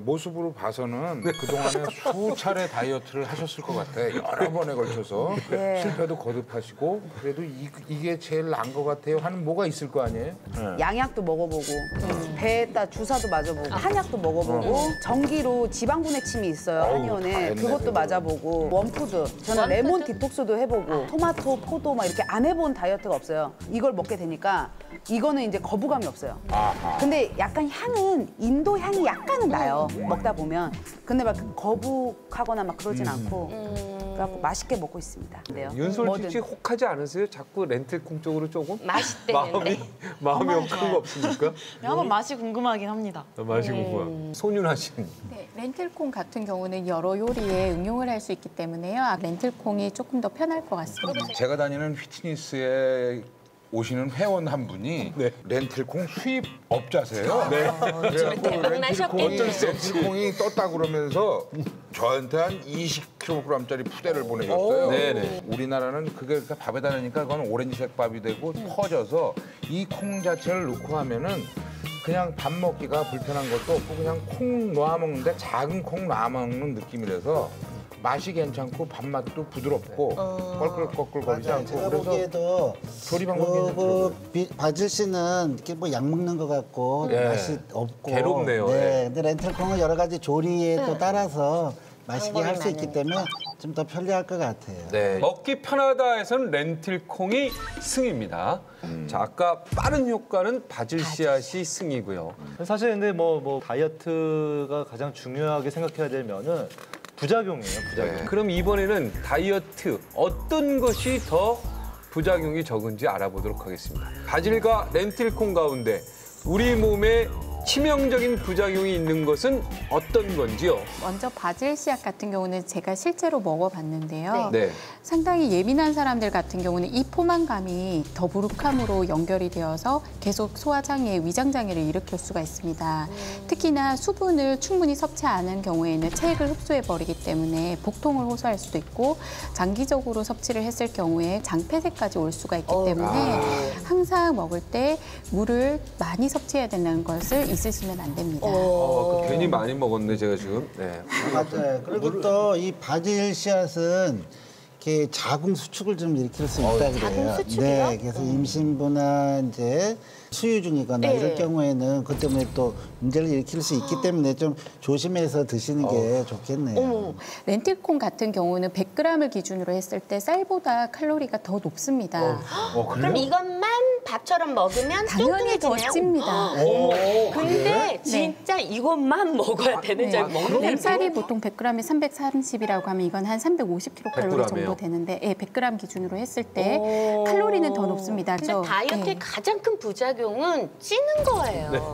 모습으로 봐서는 그동안에 수차례 다이어트를 하셨을 것 같아요. 여러 번에 걸쳐서 네. 실패도 거듭하시고 그래도 이게 제일 나은 것 같아요 하는 뭐가 있을 거 아니에요? 양약도 먹어보고 배에다 주사도 맞아보고 한약도 먹어보고 전기로 지방분해침이 있어요 어우, 다 한의원에 했네, 그것도 그래도. 맞아보고 원푸드 저는 레몬 디톡스도 해보고 토마토, 포도 막 이렇게 안 해본 다이어트가 없어요. 이걸 먹게 되니까 이거는 이제 거부감이 없어요. 근데 약간 향은 인도 향이 약간은 나요. 먹다 보면 근데 막 거북하거나 막 그러진 않고 그래갖고 맛있게 먹고 있습니다. 윤솔직 씨 혹하지 않으세요? 자꾸 렌틸콩 쪽으로 조금? 맛있대는데. 마음이 혹한 거 없습니까? 네, 한번 맛이 궁금하긴 합니다. 맛이 궁금한. 손윤아 씨는? 네, 렌틸콩 같은 경우는 여러 요리에 응용을 할 수 있기 때문에요. 렌틸콩이 조금 더 편할 것 같습니다. 제가 다니는 피트니스에 오시는 회원 한 분이 렌틸콩 수입업자세요. 렌틸콩이 떴다 그러면서 저한테 한 20kg짜리 푸대를 보내줬어요. 우리나라는 그게 밥에다 넣으니까 그건 오렌지색 밥이 되고 퍼져서 이 콩 자체를 넣고 하면은 그냥 밥 먹기가 불편한 것도 없고 그냥 콩 놓아 먹는데 작은 콩 놓아 먹는 느낌이라서 맛이 괜찮고 밥맛도 부드럽고 껄끌껄끌거리지 않고 제가 그래서 보기에도 조리 방법이 바질 씨는 이렇게 뭐 약 먹는 것 같고 맛이 없고 괴롭네요. 근데 렌틸콩은 여러 가지 조리에 또 따라서 맛있게 할 수 있기 때문에 좀 더 편리할 것 같아요. 먹기 편하다 해서는 렌틸콩이 승입니다. 자, 아까 빠른 효과는 바질 씨앗이 승이고요. 사실 근데 뭐 다이어트가 가장 중요하게 생각해야 될 면은 부작용이에요, 부작용. 그럼 이번에는 다이어트 어떤 것이 더 부작용이 적은지 알아보도록 하겠습니다. 바질과 렌틸콩 가운데 우리 몸에 치명적인 부작용이 있는 것은 어떤 건지요? 먼저 바질 씨앗 같은 경우는 제가 실제로 먹어봤는데요. 네. 상당히 예민한 사람들 같은 경우는 이 포만감이 더부룩함으로 연결이 되어서 계속 소화장애, 위장장애를 일으킬 수가 있습니다. 특히나 수분을 충분히 섭취 않은 경우에는 체액을 흡수해버리기 때문에 복통을 호소할 수도 있고 장기적으로 섭취를 했을 경우에 장폐색까지 올 수가 있기 때문에 항상 먹을 때 물을 많이 섭취해야 된다는 것을 있으시면 안 됩니다. 괜히 많이 먹었네, 제가 지금. 맞아요. 그리고 또 이 바질 씨앗은 이렇게 자궁 수축을 좀 일으킬 수 있다 그래요. 자궁 수축이요? 그래서 임신부나 이제 수유 중이거나 이럴 경우에는 그 때문에 또 문제를 일으킬 수 있기 때문에 좀 조심해서 드시는 게 좋겠네요. 렌틸콩 같은 경우는 100g을 기준으로 했을 때 쌀보다 칼로리가 더 높습니다. 그럼 이것만 밥처럼 먹으면 당연히 더 찝니다. 근데 진짜 이것만 먹어야 되는 줄 먹는 쌀이 보통 100g에 330이라고 하면 이건 한 350kcal 정도 되는데 100g 기준으로 했을 때 칼로리는 더 높습니다. 근데 다이어트의 가장 큰 부작용은 찌는 거예요.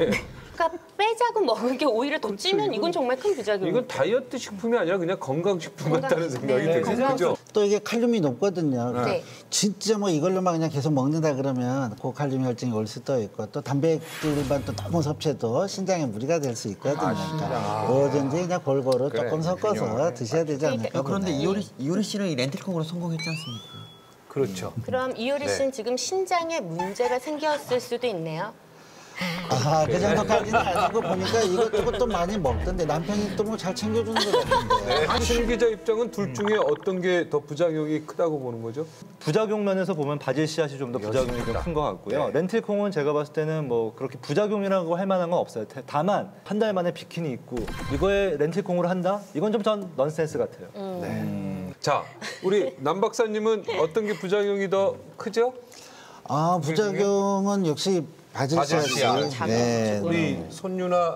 그러니까 빼자고 먹은 게 오히려 더 찌면 이건 정말 큰 부작용이에요. 이건 다이어트 식품이 아니라 그냥 건강식품 같다는 생각이 들어요. 그죠? 또 이게 칼륨이 높거든요. 진짜 뭐 이걸로만 그냥 계속 먹는다 그러면 고칼륨 혈증이 올 수도 있고 또 단백질만 또 너무 섭취해도 신장에 무리가 될 수 있거든요. 그러니까 뭐든지 그냥 골고루 조금 섞어서 드셔야 되지 않을까. 그런데 이효리 씨는 이 렌틸콩으로 성공했지 않습니까? 그렇죠. 그럼 이효리 씨는 지금 신장에 문제가 생겼을 수도 있네요. 그 정도까지는 아니고 보니까 이것저것 많이 먹던데 남편이 또 뭐 잘 챙겨주는 것 같은데. 하신 기자 입장은 둘 중에 어떤 게 더 부작용이 크다고 보는 거죠? 부작용 면에서 보면 바질 씨앗이 좀 더 부작용이 좀 큰 것 같고요. 렌틸콩은 제가 봤을 때는 뭐 그렇게 부작용이라고 할 만한 건 없어요. 다만 한 달 만에 비키니 입고 이거에 렌틸콩으로 한다? 이건 좀 전 넌센스 같아요. 자, 우리 남 박사님은 어떤 게 부작용이 더 크죠? 부작용은 역시 바질 씨앗이. 우리 손윤아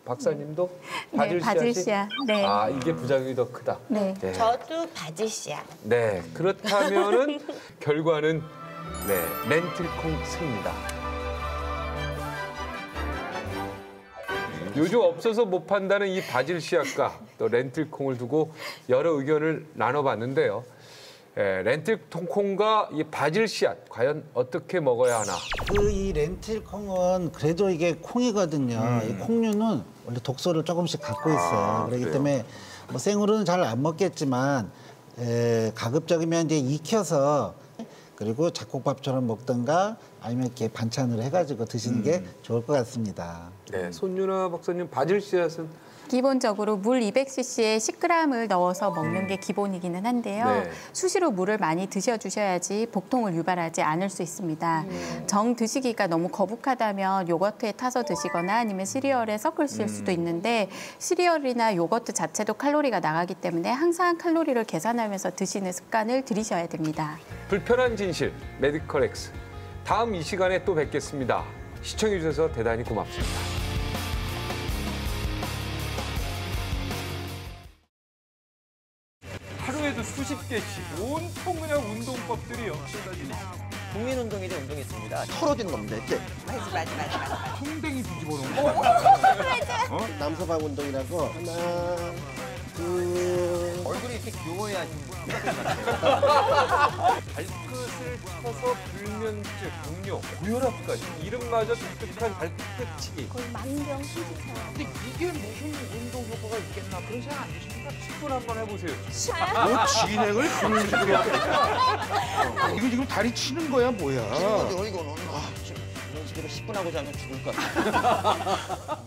박사님도 바질 씨앗. 네. 이게 부작용이 더 크다. 네. 저도 바질 씨앗. 네, 그렇다면은 결과는 렌틸콩 승입니다. 요즘 없어서 못 판다는 이 바질 씨앗과 또 렌틸콩을 두고 여러 의견을 나눠봤는데요. 렌틸콩과 이 바질 씨앗 과연 어떻게 먹어야 하나? 이 렌틸콩은 그래도 이게 콩이거든요. 이 콩류는 원래 독소를 조금씩 갖고 있어요. 그렇기 때문에 뭐 생으로는 잘 안 먹겠지만 가급적이면 이제 익혀서 그리고 잡곡밥처럼 먹든가 아니면 이렇게 반찬으로 해가지고 드시는 게 좋을 것 같습니다. 네, 손윤아 박사님 바질 씨앗은 기본적으로 물 200cc에 10g을 넣어서 먹는 게 기본이기는 한데요. 수시로 물을 많이 드셔주셔야지 복통을 유발하지 않을 수 있습니다. 정 드시기가 너무 거북하다면 요거트에 타서 드시거나 아니면 시리얼에 섞으실 수도 있는데 시리얼이나 요거트 자체도 칼로리가 나가기 때문에 항상 칼로리를 계산하면서 드시는 습관을 들이셔야 됩니다. 불편한 진실 메디컬 X. 다음 이 시간에 또 뵙겠습니다. 시청해 주셔서 대단히 고맙습니다. 하루에도 수십 40개씩 온통 그냥 운동법들이요. 국민운동이죠. 운동이 있습니다. 털어주는 겁니다. 이렇게. 맞아. 풍뎅이 뒤집어 놓은 거. 남서방 운동이라고 하나, 둘. 얼굴이 이렇게 귀여워야 발끝을 쳐서 불면증, 당뇨, 고혈압까지 이름마저 독특한 발끝치기. 거의 만병 신지처럼. 근데 이게 무슨 운동 효과가 있겠나 그런 생각 안 드십니까? 10분 한번 해보세요. 뭐 진행을 그런 식으로 합니까? 이거 지금 다리 치는 거야 뭐야? 이거는 이런 식으로 10분 하고 자면 죽을 것 같아요.